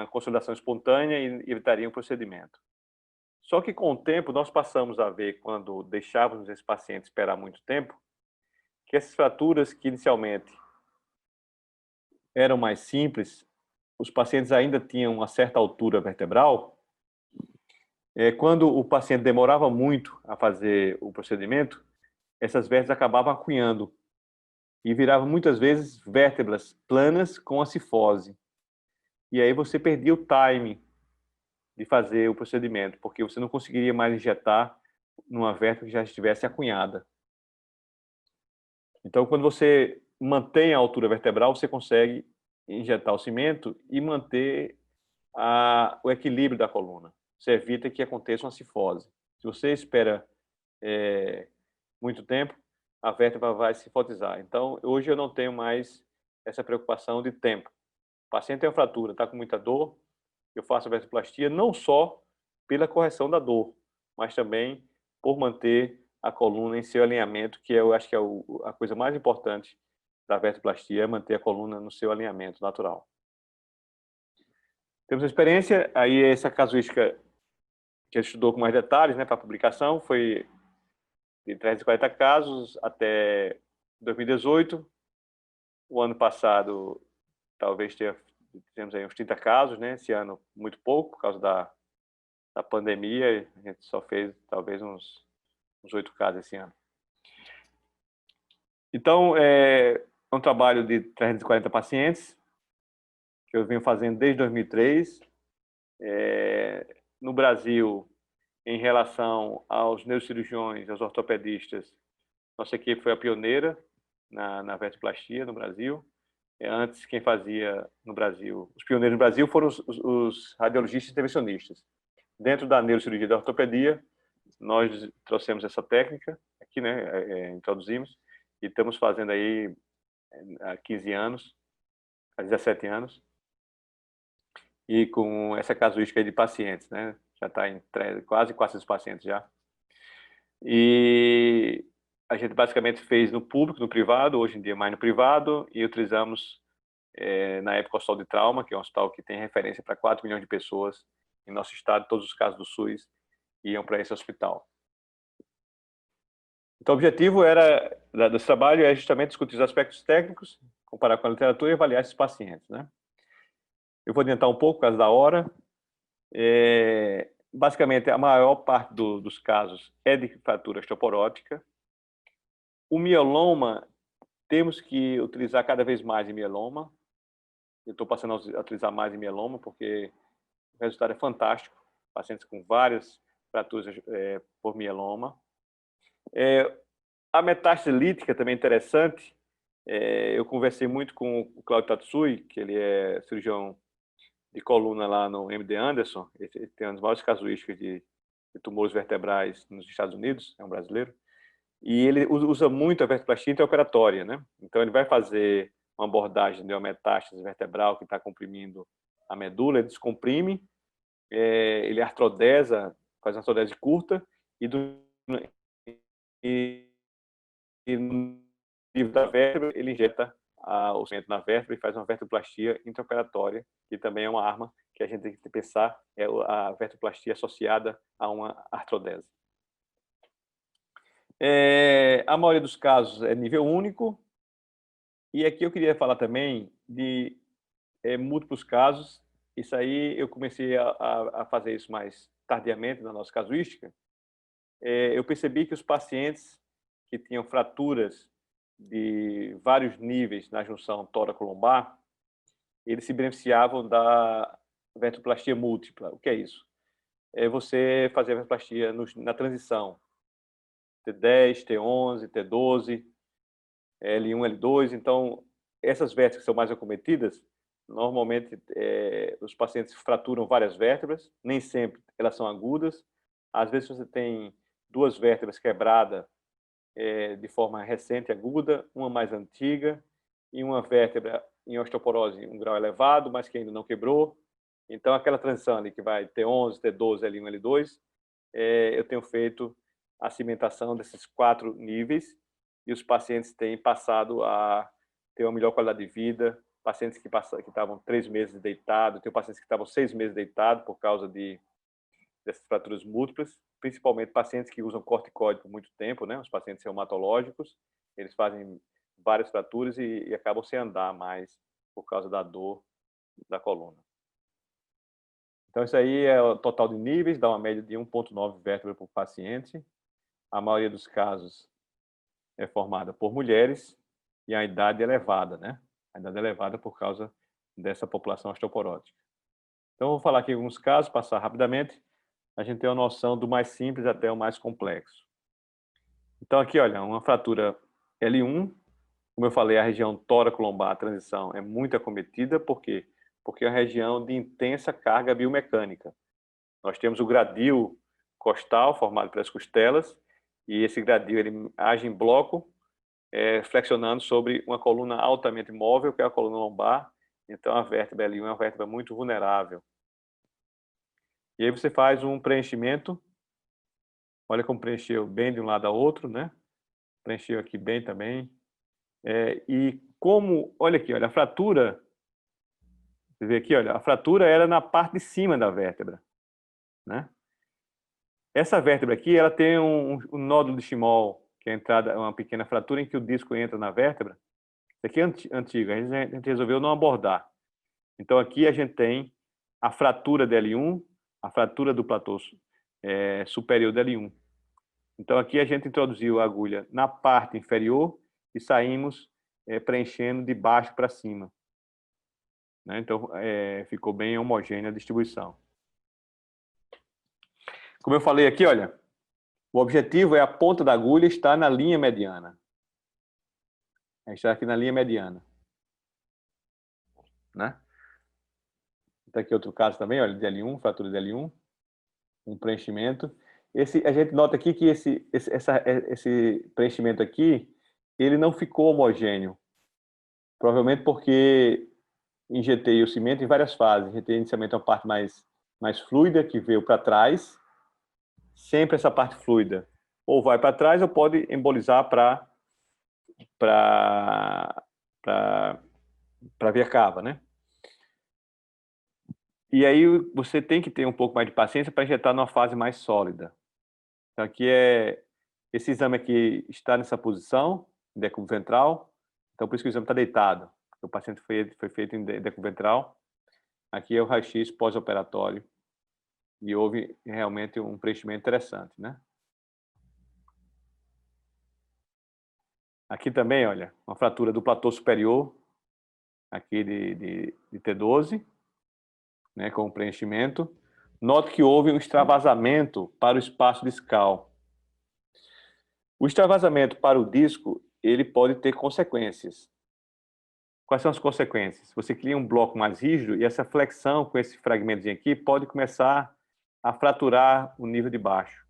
consolidação espontânea e evitaria um procedimento. Só que com o tempo nós passamos a ver, quando deixávamos esse paciente esperar muito tempo, que essas fraturas que inicialmente eram mais simples, os pacientes ainda tinham uma certa altura vertebral. Quando o paciente demorava muito a fazer o procedimento, essas vértebras acabavam acunhando e viravam muitas vezes vértebras planas com a cifose. E aí você perdia o time de fazer o procedimento, porque você não conseguiria mais injetar numa vértebra que já estivesse acunhada. Então, quando você mantém a altura vertebral, você consegue injetar o cimento e manter o equilíbrio da coluna. Você evita que aconteça uma cifose. Se você espera muito tempo, a vértebra vai cifotizar. Então, hoje eu não tenho mais essa preocupação de tempo. O paciente tem uma fratura, está com muita dor, eu faço a verteplastia não só pela correção da dor, mas também por manter a coluna em seu alinhamento, que eu acho que é a coisa mais importante da verteplastia, é manter a coluna no seu alinhamento natural. Temos a experiência, aí essa casuística que a gente estudou com mais detalhes, né, para publicação, foi de 340 casos até 2018. O ano passado, talvez tivemos aí uns 30 casos, né? Esse ano, muito pouco, por causa da pandemia. A gente só fez, talvez, uns 8 casos esse ano. Então, é um trabalho de 340 pacientes, que eu venho fazendo desde 2003. No Brasil, em relação aos neurocirurgiões, aos ortopedistas, nossa equipe foi a pioneira na verteplastia no Brasil. Antes, quem fazia no Brasil, os pioneiros no Brasil foram os radiologistas intervencionistas. Dentro da neurocirurgia da ortopedia, nós trouxemos essa técnica aqui, né, introduzimos, e estamos fazendo aí há 15 anos, há 17 anos, e com essa casuística aí de pacientes, né, já está em quase 400 pacientes já. E a gente basicamente fez no público, no privado, hoje em dia mais no privado, e utilizamos na época o Hospital de Trauma, que é um hospital que tem referência para 4 milhões de pessoas em nosso estado. Todos os casos do SUS iam para esse hospital. Então o objetivo desse trabalho é justamente discutir os aspectos técnicos, comparar com a literatura e avaliar esses pacientes, né? Eu vou adiantar um pouco por causa da hora. Basicamente, a maior parte dos casos é de fratura osteoporótica. O mieloma, temos que utilizar cada vez mais em mieloma. Eu estou passando a utilizar mais em mieloma porque o resultado é fantástico. Pacientes com várias fraturas por mieloma. A metástase lítica também é interessante. Eu conversei muito com o Claudio Tatsui, que ele é cirurgião de coluna lá no MD Anderson. Ele tem uma das maiores casuísticas de tumores vertebrais nos Estados Unidos, é um brasileiro. E ele usa muito a verteplastia intraoperatória, né? Então ele vai fazer uma abordagem de uma metástase vertebral que está comprimindo a medula, ele descomprime, ele artrodesa, faz uma artrodese curta, e no nível da vértebra, ele injeta o cimento na vértebra e faz uma verteplastia intraoperatória, que também é uma arma que a gente tem que pensar, é a verteplastia associada a uma artrodese. A maioria dos casos é nível único, e aqui eu queria falar também de múltiplos casos. Isso aí eu comecei a fazer isso mais tardiamente na nossa casuística. Eu percebi que os pacientes que tinham fraturas de vários níveis na junção tóraco-lombar, eles se beneficiavam da verteplastia múltipla. O que é isso? É você fazer a verteplastia na transição T10, T11, T12, L1, L2. Então, essas vértebras que são mais acometidas, normalmente os pacientes fraturam várias vértebras, nem sempre elas são agudas. Às vezes você tem 2 vértebras quebradas de forma recente aguda, uma mais antiga, e uma vértebra em osteoporose em um grau elevado, mas que ainda não quebrou. Então, aquela transição ali que vai T11, T12, L1, L2, eu tenho feito a cimentação desses 4 níveis, e os pacientes têm passado a ter uma melhor qualidade de vida. Pacientes que estavam 3 meses deitados, tem pacientes que estavam 6 meses deitados por causa dessas fraturas múltiplas, principalmente pacientes que usam corticoide por muito tempo, né? Os pacientes reumatológicos, eles fazem várias fraturas e acabam sem andar mais por causa da dor da coluna. Então, isso aí é o total de níveis, dá uma média de 1,9 vértebra por paciente. A maioria dos casos é formada por mulheres e a idade elevada, né? A idade elevada por causa dessa população osteoporótica. Então, eu vou falar aqui alguns casos, passar rapidamente. A gente tem uma noção do mais simples até o mais complexo. Então, aqui, olha, uma fratura L1. Como eu falei, a região tóraco-lombar, a transição, é muito acometida. Por quê? Porque é uma região de intensa carga biomecânica. Nós temos o gradil costal, formado pelas costelas, e esse gradil ele age em bloco, flexionando sobre uma coluna altamente móvel, que é a coluna lombar, Então, a vértebra L1 é uma vértebra muito vulnerável. E aí você faz um preenchimento. Olha como preencheu bem de um lado ao outro, né? Preencheu aqui bem também. E como, olha aqui, olha, a fratura, você vê aqui, olha, a fratura era na parte de cima da vértebra, né? Essa vértebra aqui, ela tem um nódulo de Schmoll, que é a entrada, uma pequena fratura em que o disco entra na vértebra. Isso aqui é antigo, a gente resolveu não abordar. Então aqui a gente tem a fratura de L1, a fratura do platô superior de L1. Então aqui a gente introduziu a agulha na parte inferior e saímos preenchendo de baixo para cima, né? Então ficou bem homogênea a distribuição. Como eu falei aqui, olha, o objetivo é a ponta da agulha estar na linha mediana. A gente está aqui na linha mediana, né? Então aqui outro caso também, olha, de L1, fratura de L1, um preenchimento. A gente nota aqui que esse preenchimento aqui, ele não ficou homogêneo. Provavelmente porque injetei o cimento em várias fases. Injetei inicialmente uma parte mais fluida, que veio para trás. Sempre essa parte fluida. Ou vai para trás, ou pode embolizar para via cava, né? E aí você tem que ter um pouco mais de paciência para injetar numa fase mais sólida. Então aqui esse exame aqui está nessa posição, decúbito ventral. Então por isso que o exame está deitado. O paciente foi feito em decúbito ventral. Aqui é o raio-x pós-operatório. E houve realmente um preenchimento interessante, né? Aqui também, olha, uma fratura do platô superior, aqui de T12, né, com preenchimento. Note que houve um extravasamento para o espaço discal. O extravasamento para o disco, ele pode ter consequências. Quais são as consequências? Você cria um bloco mais rígido e essa flexão com esse fragmentozinho aqui pode começar a fraturar o nível de baixo.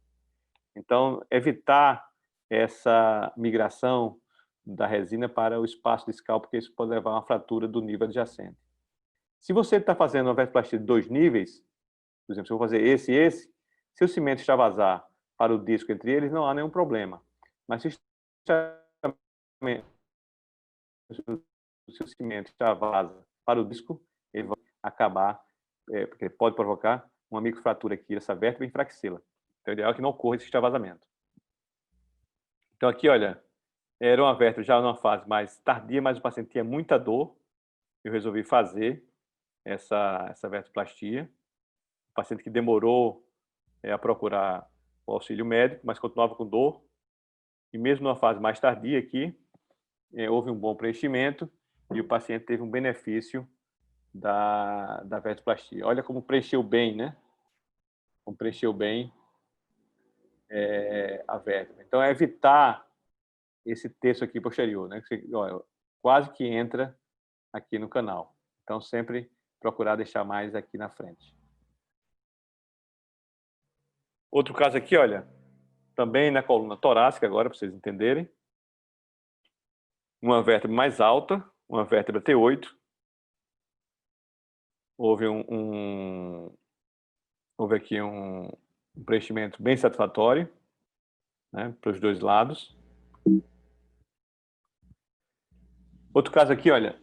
Então, evitar essa migração da resina para o espaço discal, porque isso pode levar a uma fratura do nível adjacente. Se você está fazendo uma verteplastia de 2 níveis, por exemplo, se eu vou fazer esse e esse, se o cimento extravasar para o disco entre eles, não há nenhum problema. Mas se o cimento extravasa para o disco, ele vai acabar, porque pode provocar uma microfratura aqui dessa vértebra e enfraquecê-la. Então, o ideal é que não ocorra esse extravasamento. Então, aqui, olha, era uma vértebra já numa fase mais tardia, mas o paciente tinha muita dor. Eu resolvi fazer essa verteplastia. O paciente que demorou a procurar o auxílio médico, mas continuava com dor. E mesmo numa fase mais tardia aqui, houve um bom preenchimento e o paciente teve um benefício da verteplastia. Olha como preencheu bem, né? Como preencheu bem a vértebra. Então, é evitar esse terço aqui posterior, né? Que quase que entra aqui no canal. Então, sempre procurar deixar mais aqui na frente. Outro caso aqui, olha, também na coluna torácica, agora, para vocês entenderem. Uma vértebra mais alta, uma vértebra T8. Houve houve aqui um preenchimento bem satisfatório, né, para os dois lados. Outro caso aqui, olha,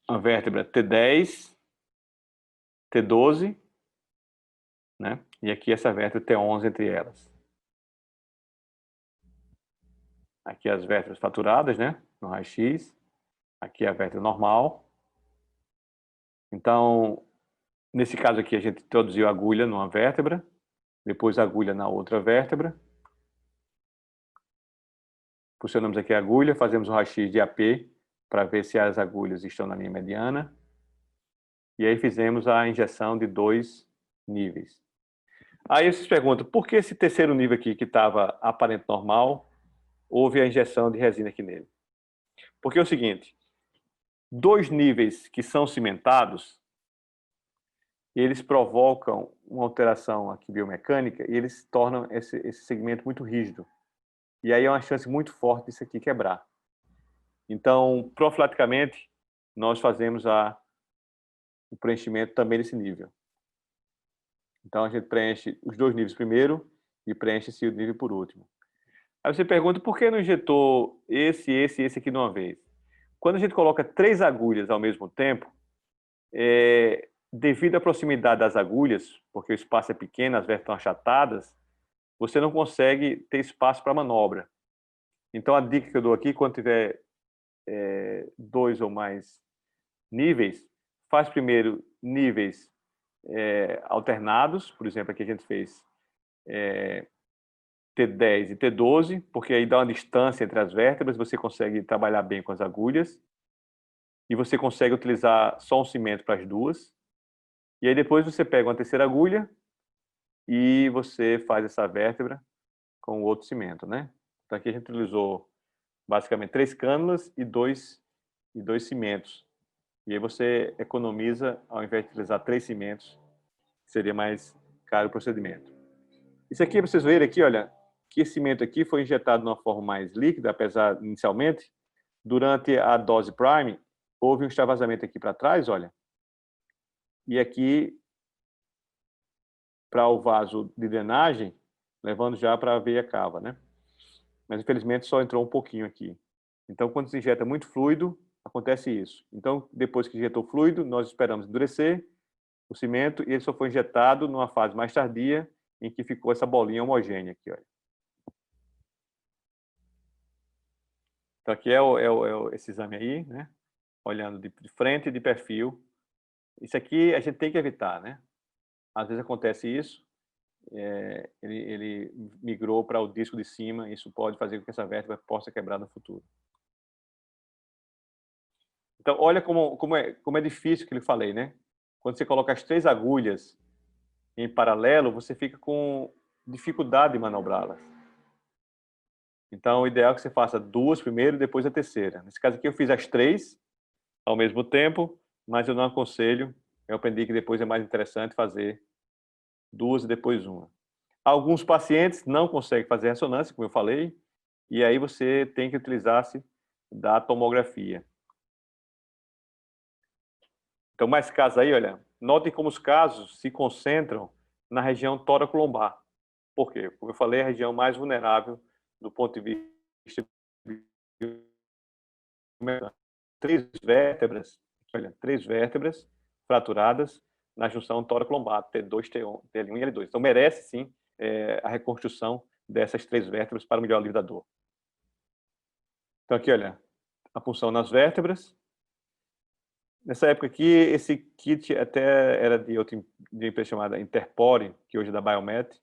uma vértebra T10, T12, né, e aqui essa vértebra T11 entre elas. Aqui as vértebras fraturadas, né, no raio-x. Aqui a vértebra normal. Então, nesse caso aqui, a gente introduziu a agulha numa vértebra, depois a agulha na outra vértebra. Posicionamos aqui a agulha, fazemos o raio-x de AP para ver se as agulhas estão na linha mediana. E aí fizemos a injeção de 2 níveis. Aí vocês perguntam, por que esse terceiro nível aqui, que estava aparente normal, houve a injeção de resina aqui nele? Porque é o seguinte, 2 níveis que são cimentados, eles provocam uma alteração aqui biomecânica e eles tornam esse segmento muito rígido. E aí é uma chance muito forte disso aqui quebrar. Então, profilaticamente, nós fazemos o preenchimento também desse nível. Então, a gente preenche os 2 níveis primeiro e preenche esse nível por último. Aí você pergunta, por que não injetou esse e esse aqui de uma vez? Quando a gente coloca 3 agulhas ao mesmo tempo, devido à proximidade das agulhas, porque o espaço é pequeno, as vértebras estão achatadas, você não consegue ter espaço para manobra. Então, a dica que eu dou aqui, quando tiver 2 ou mais níveis, faz primeiro níveis alternados, por exemplo, aqui a gente fez T10 e T12, porque aí dá uma distância entre as vértebras, você consegue trabalhar bem com as agulhas, e você consegue utilizar só um cimento para as duas, e aí depois você pega uma terceira agulha e você faz essa vértebra com o outro cimento, né? Então aqui a gente utilizou basicamente 3 cânulas e dois cimentos. E aí você economiza, ao invés de utilizar 3 cimentos, seria mais caro o procedimento. Isso aqui, para vocês verem aqui, olha, que esse cimento aqui foi injetado de uma forma mais líquida, apesar inicialmente, durante a dose prime, houve um extravasamento aqui para trás, olha, e aqui para o vaso de drenagem, levando já para a veia cava, né? Mas infelizmente só entrou um pouquinho aqui. Então, quando se injeta muito fluido, acontece isso. Então, depois que injetou fluido, nós esperamos endurecer o cimento e ele só foi injetado numa fase mais tardia, em que ficou essa bolinha homogênea aqui, olha. Então, aqui esse exame aí, né? Olhando de frente e de perfil. Isso aqui a gente tem que evitar, né? Às vezes acontece isso, ele migrou para o disco de cima, isso pode fazer com que essa vértebra possa quebrar no futuro. Então, olha como é difícil que eu falei, né? Quando você coloca as 3 agulhas em paralelo, você fica com dificuldade de manobrá-las. Então, o ideal é que você faça 2 primeiro e depois a terceira. Nesse caso aqui, eu fiz as 3 ao mesmo tempo, mas eu não aconselho. Eu aprendi que depois é mais interessante fazer 2 e depois uma. Alguns pacientes não conseguem fazer ressonância, como eu falei, e aí você tem que utilizar-se da tomografia. Então, mais casos aí, olha, notem como os casos se concentram na região tóraco-lombar. Por quê? Como eu falei, é a região mais vulnerável do ponto de vista 3 vértebras, olha, 3 vértebras fraturadas na junção tóraco-lombar, T2, T1 e L2. Então, merece, sim, a reconstrução dessas 3 vértebras para melhor alívio da dor. Então, aqui, olha, a punção nas vértebras. Nessa época aqui, esse kit até era de outra empresa chamada Interpore, que hoje é da Biomet,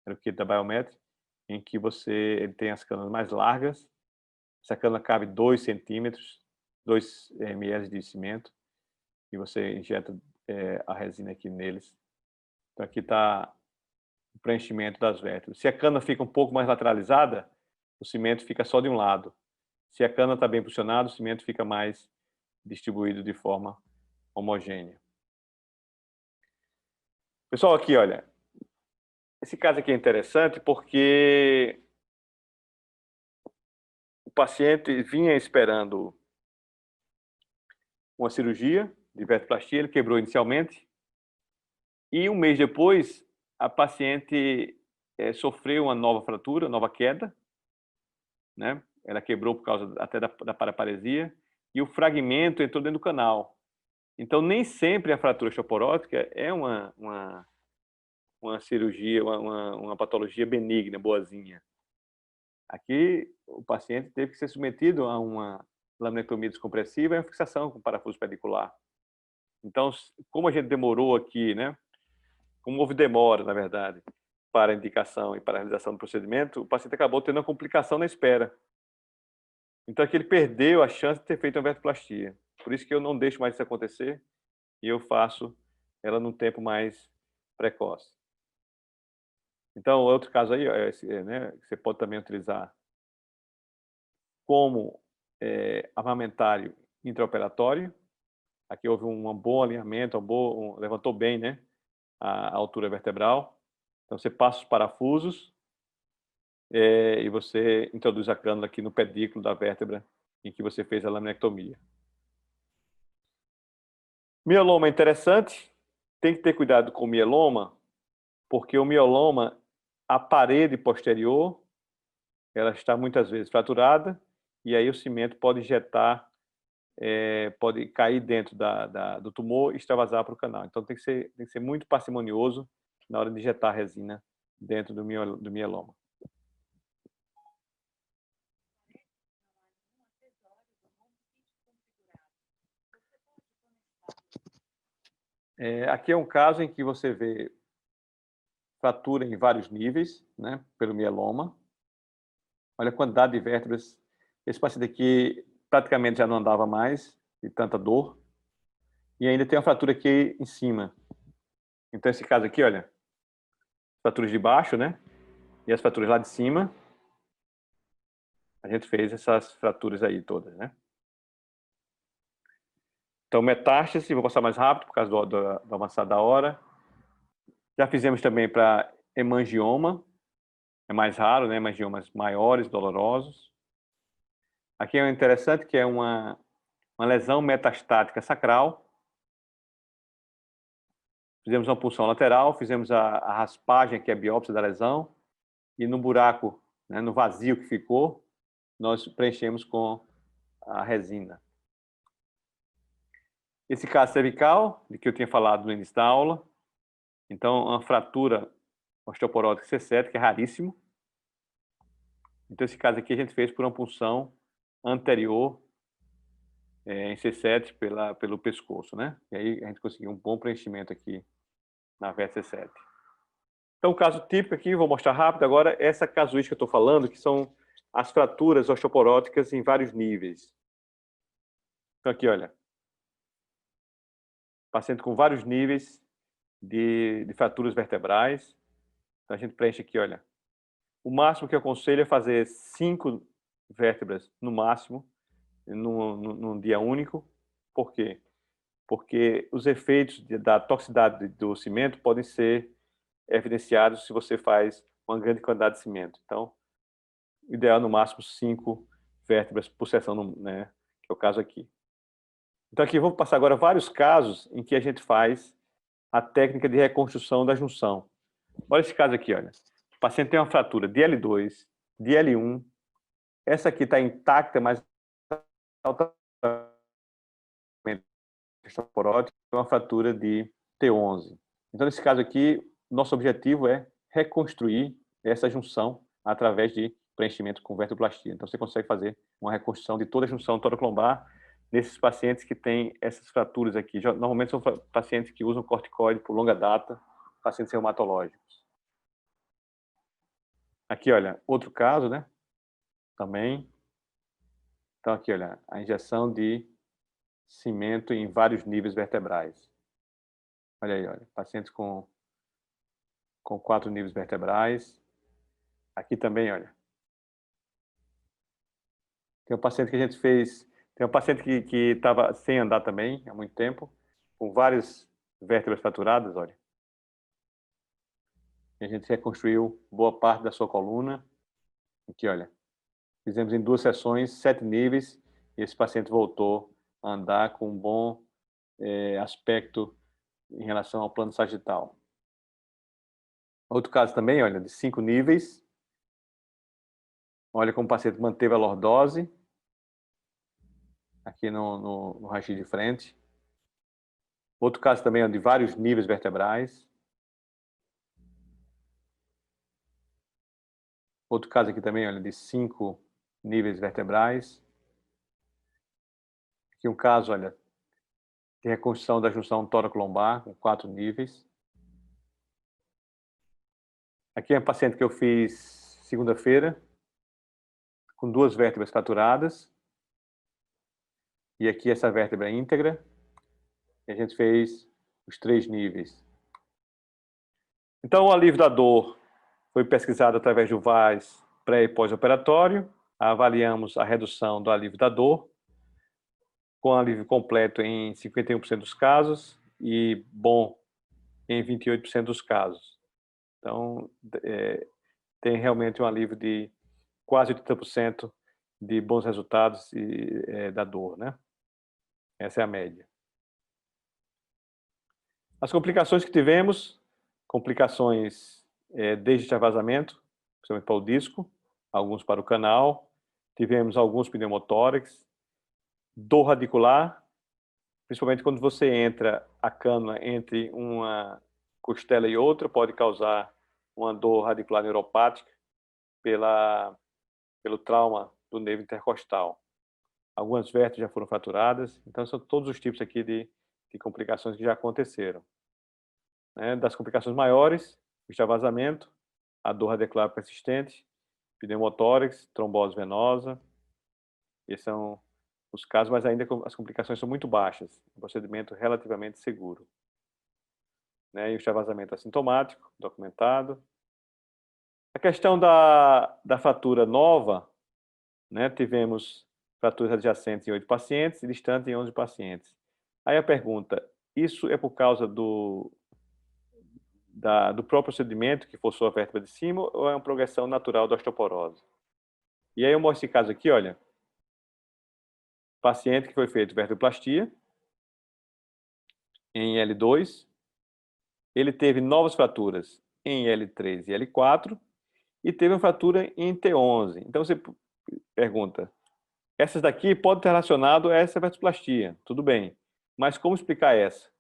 era o kit da Biomet, em que ele tem as cânulas mais largas. Essa cânula cabe 2 centímetros, 2 ml de cimento, e você injeta a resina aqui neles. Então aqui está o preenchimento das vértebras. Se a cânula fica um pouco mais lateralizada, o cimento fica só de um lado. Se a cânula está bem posicionada, o cimento fica mais distribuído de forma homogênea. Pessoal, aqui, olha, esse caso aqui é interessante porque o paciente vinha esperando uma cirurgia de verteplastia, ele quebrou inicialmente, e um mês depois, a paciente sofreu uma nova fratura, nova queda, né? Ela quebrou por causa até da paraparesia, e o fragmento entrou dentro do canal. Então, nem sempre a fratura osteoporótica é uma cirurgia, uma patologia benigna, boazinha. Aqui, o paciente teve que ser submetido a uma laminectomia descompressiva e uma fixação com parafuso pedicular. Então, como a gente demorou aqui, né? Como houve demora, na verdade, para a indicação e para a realização do procedimento, o paciente acabou tendo uma complicação na espera. Então, aqui ele perdeu a chance de ter feito uma verteplastia. Por isso que eu não deixo mais isso acontecer e eu faço ela num tempo mais precoce. Então, outro caso aí, né, você pode também utilizar como armamentário intraoperatório. Aqui houve um bom alinhamento, levantou bem, né, a altura vertebral. Então, você passa os parafusos e você introduz a cânula aqui no pedículo da vértebra em que você fez a laminectomia. Mieloma é interessante, tem que ter cuidado com o mieloma, porque o mieloma, a parede posterior, ela está muitas vezes fraturada, e aí o cimento pode injetar, pode cair dentro do tumor e extravasar para o canal. Então tem que ser muito parcimonioso na hora de injetar a resina dentro do mieloma. Aqui é um caso em que você vê fratura em vários níveis, né, pelo mieloma. Olha a quantidade de vértebras. Esse paciente aqui praticamente já não andava mais, de tanta dor. E ainda tem uma fratura aqui em cima. Então, esse caso aqui, olha, fraturas de baixo, né? E as fraturas lá de cima. A gente fez essas fraturas aí todas, né? Então, metástase, vou passar mais rápido por causa do avançar da hora. Já fizemos também para hemangioma. É mais raro, né? Hemangiomas maiores, dolorosos. Aqui é interessante que é uma lesão metastática sacral. Fizemos uma punção lateral, fizemos a raspagem, que é a biópsia da lesão, e no buraco, né, no vazio que ficou, nós preenchemos com a resina. Esse caso cervical, de que eu tinha falado no início da aula, então uma fratura osteoporótica C7, que é raríssimo. Então esse caso aqui a gente fez por uma punção anterior em C7 pelo pescoço, né? E aí a gente conseguiu um bom preenchimento aqui na vértebra C7. Então, o caso típico aqui, vou mostrar rápido agora, essa casuística que eu estou falando, que são as fraturas osteoporóticas em vários níveis. Então, aqui, olha. Paciente com vários níveis de fraturas vertebrais. Então, a gente preenche aqui, olha. O máximo que eu aconselho é fazer 5 vértebras, no máximo, num dia único. Por quê? Porque os efeitos da toxicidade do cimento podem ser evidenciados se você faz uma grande quantidade de cimento. Então, ideal no máximo 5 vértebras por seção, né, que é o caso aqui. Então aqui eu vou passar agora vários casos em que a gente faz a técnica de reconstrução da junção. Olha esse caso aqui, olha. O paciente tem uma fratura de L2, de L1. Essa aqui está intacta, mas altamente osteoporótica, é uma fratura de T11. Então, nesse caso aqui, nosso objetivo é reconstruir essa junção através de preenchimento com vertebroplastia. Então, você consegue fazer uma reconstrução de toda a junção toraclombar nesses pacientes que têm essas fraturas aqui. Normalmente são pacientes que usam corticoide por longa data, pacientes reumatológicos. Aqui, olha, outro caso, né? Também. Então, aqui, olha, a injeção de cimento em vários níveis vertebrais. Olha aí, olha, pacientes com 4 níveis vertebrais. Aqui também, olha. Tem um paciente que a gente fez, tem um paciente que estava sem andar também há muito tempo, com várias vértebras fraturadas, olha. E a gente reconstruiu boa parte da sua coluna. Aqui, olha. Fizemos em 2 sessões, 7 níveis, e esse paciente voltou a andar com um bom aspecto em relação ao plano sagital. Outro caso também, olha, de 5 níveis. Olha como o paciente manteve a lordose. Aqui no raio-x de frente. Outro caso também de vários níveis vertebrais. Outro caso aqui também, olha, de 5 níveis vertebrais. Aqui um caso, olha, de reconstrução da junção tóraco-lombar, com 4 níveis. Aqui é um paciente que eu fiz segunda-feira, com 2 vértebras fraturadas. E aqui essa vértebra íntegra. E a gente fez os 3 níveis. Então, o alívio da dor foi pesquisado através do VAS pré- e pós-operatório. Avaliamos a redução do alívio da dor, com alívio completo em 51% dos casos e bom em 28% dos casos. Então, tem realmente um alívio de quase 80% de bons resultados da dor, né? Essa é a média. As complicações que tivemos, complicações desde extravasamento, principalmente para o disco, alguns para o canal, tivemos alguns pneumotórax, dor radicular, principalmente quando você entra a cânula entre uma costela e outra, pode causar uma dor radicular neuropática pelo trauma do nervo intercostal. Algumas vértebras já foram fraturadas, então são todos os tipos aqui de complicações que já aconteceram. Das complicações maiores, o extravasamento, a dor radicular persistente, pneumotórax, trombose venosa. Esses são os casos, mas ainda as complicações são muito baixas. Um procedimento relativamente seguro. E o extravasamento assintomático, documentado. A questão da fratura nova, tivemos fraturas adjacentes em 8 pacientes e distantes em 11 pacientes. Aí a pergunta, isso é por causa do próprio procedimento que forçou a vértebra de cima ou é uma progressão natural da osteoporose? E aí eu mostro esse caso aqui, olha. Paciente que foi feito vertebroplastia em L2, ele teve novas fraturas em L3 e L4 e teve uma fratura em T11. Então você pergunta, essas daqui podem ter relacionado a essa vertebroplastia, tudo bem, mas como explicar essa?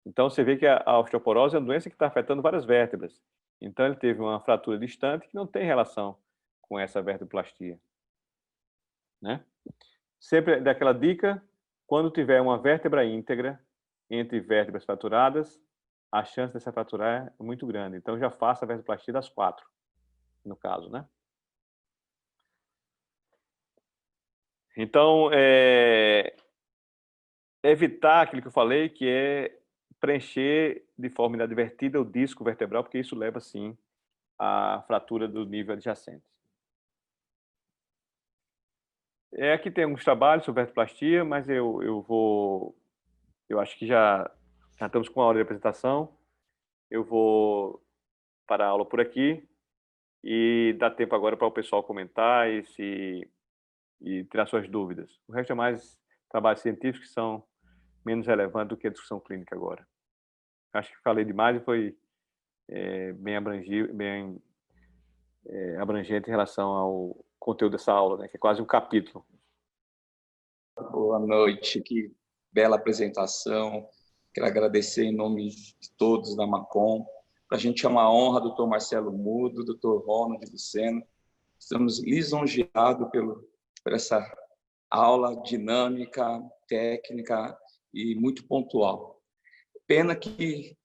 Então você vê que a osteoporose é uma doença que está afetando várias vértebras. Então ele teve uma fratura distante que não tem relação com essa vertebroplastia. Sempre daquela dica, quando tiver uma vértebra íntegra entre vértebras fraturadas, a chance dessa fraturar é muito grande. Então já faça a vertebroplastia das 4, no caso, Então, evitar aquilo que eu falei, que é preencher de forma inadvertida o disco vertebral, porque isso leva, sim, à fratura do nível adjacente. Aqui tem alguns trabalhos sobre vertebroplastia, mas eu acho que já estamos com uma hora de apresentação. Eu vou parar a aula por aqui e dar tempo agora para o pessoal comentar e tirar suas dúvidas. O resto é mais trabalhos científicos que são menos relevantes do que a discussão clínica agora. Acho que falei demais e foi bem abrangente em relação ao conteúdo dessa aula, que é quase um capítulo. Boa noite, que bela apresentação. Quero agradecer em nome de todos da Macon. Para a gente é uma honra, doutor Marcelo Mudo, doutor Ronald Luceno. Estamos lisonjeados por essa aula dinâmica, técnica e muito pontual. Pena que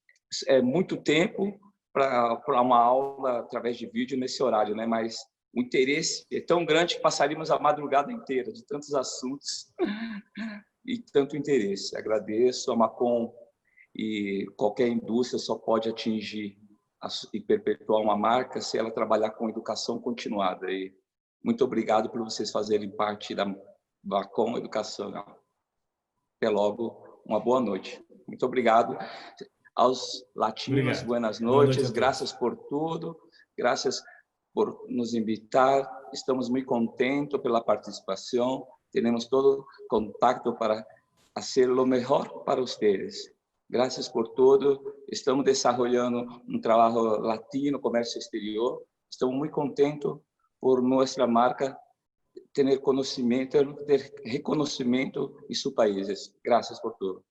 é muito tempo para uma aula através de vídeo nesse horário, mas o interesse é tão grande que passaríamos a madrugada inteira de tantos assuntos e tanto interesse. Agradeço a Macon, e qualquer indústria só pode atingir e perpetuar uma marca se ela trabalhar com educação continuada. E muito obrigado por vocês fazerem parte da Macon Educacional. Até logo, uma boa noite. Muito obrigado aos latinos, buenas noites, graças por tudo, graças por nos invitar, estamos muito contentos pela participação, temos todo contacto para fazer o melhor para vocês. Graças por tudo, estamos desenvolvendo um trabalho latino, comércio exterior, estamos muito contentos por nossa marca ter conhecimento, ter reconhecimento em seus países. Graças por tudo.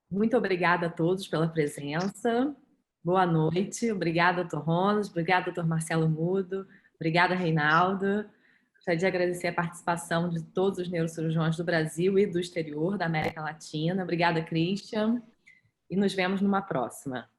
Muito obrigada a todos pela presença. Boa noite. Obrigada, doutor Ronald. Obrigada, doutor Marcelo Mudo. Obrigada, Reinaldo. Gostaria de agradecer a participação de todos os neurocirurgiões do Brasil e do exterior, da América Latina. Obrigada, Christian. E nos vemos numa próxima.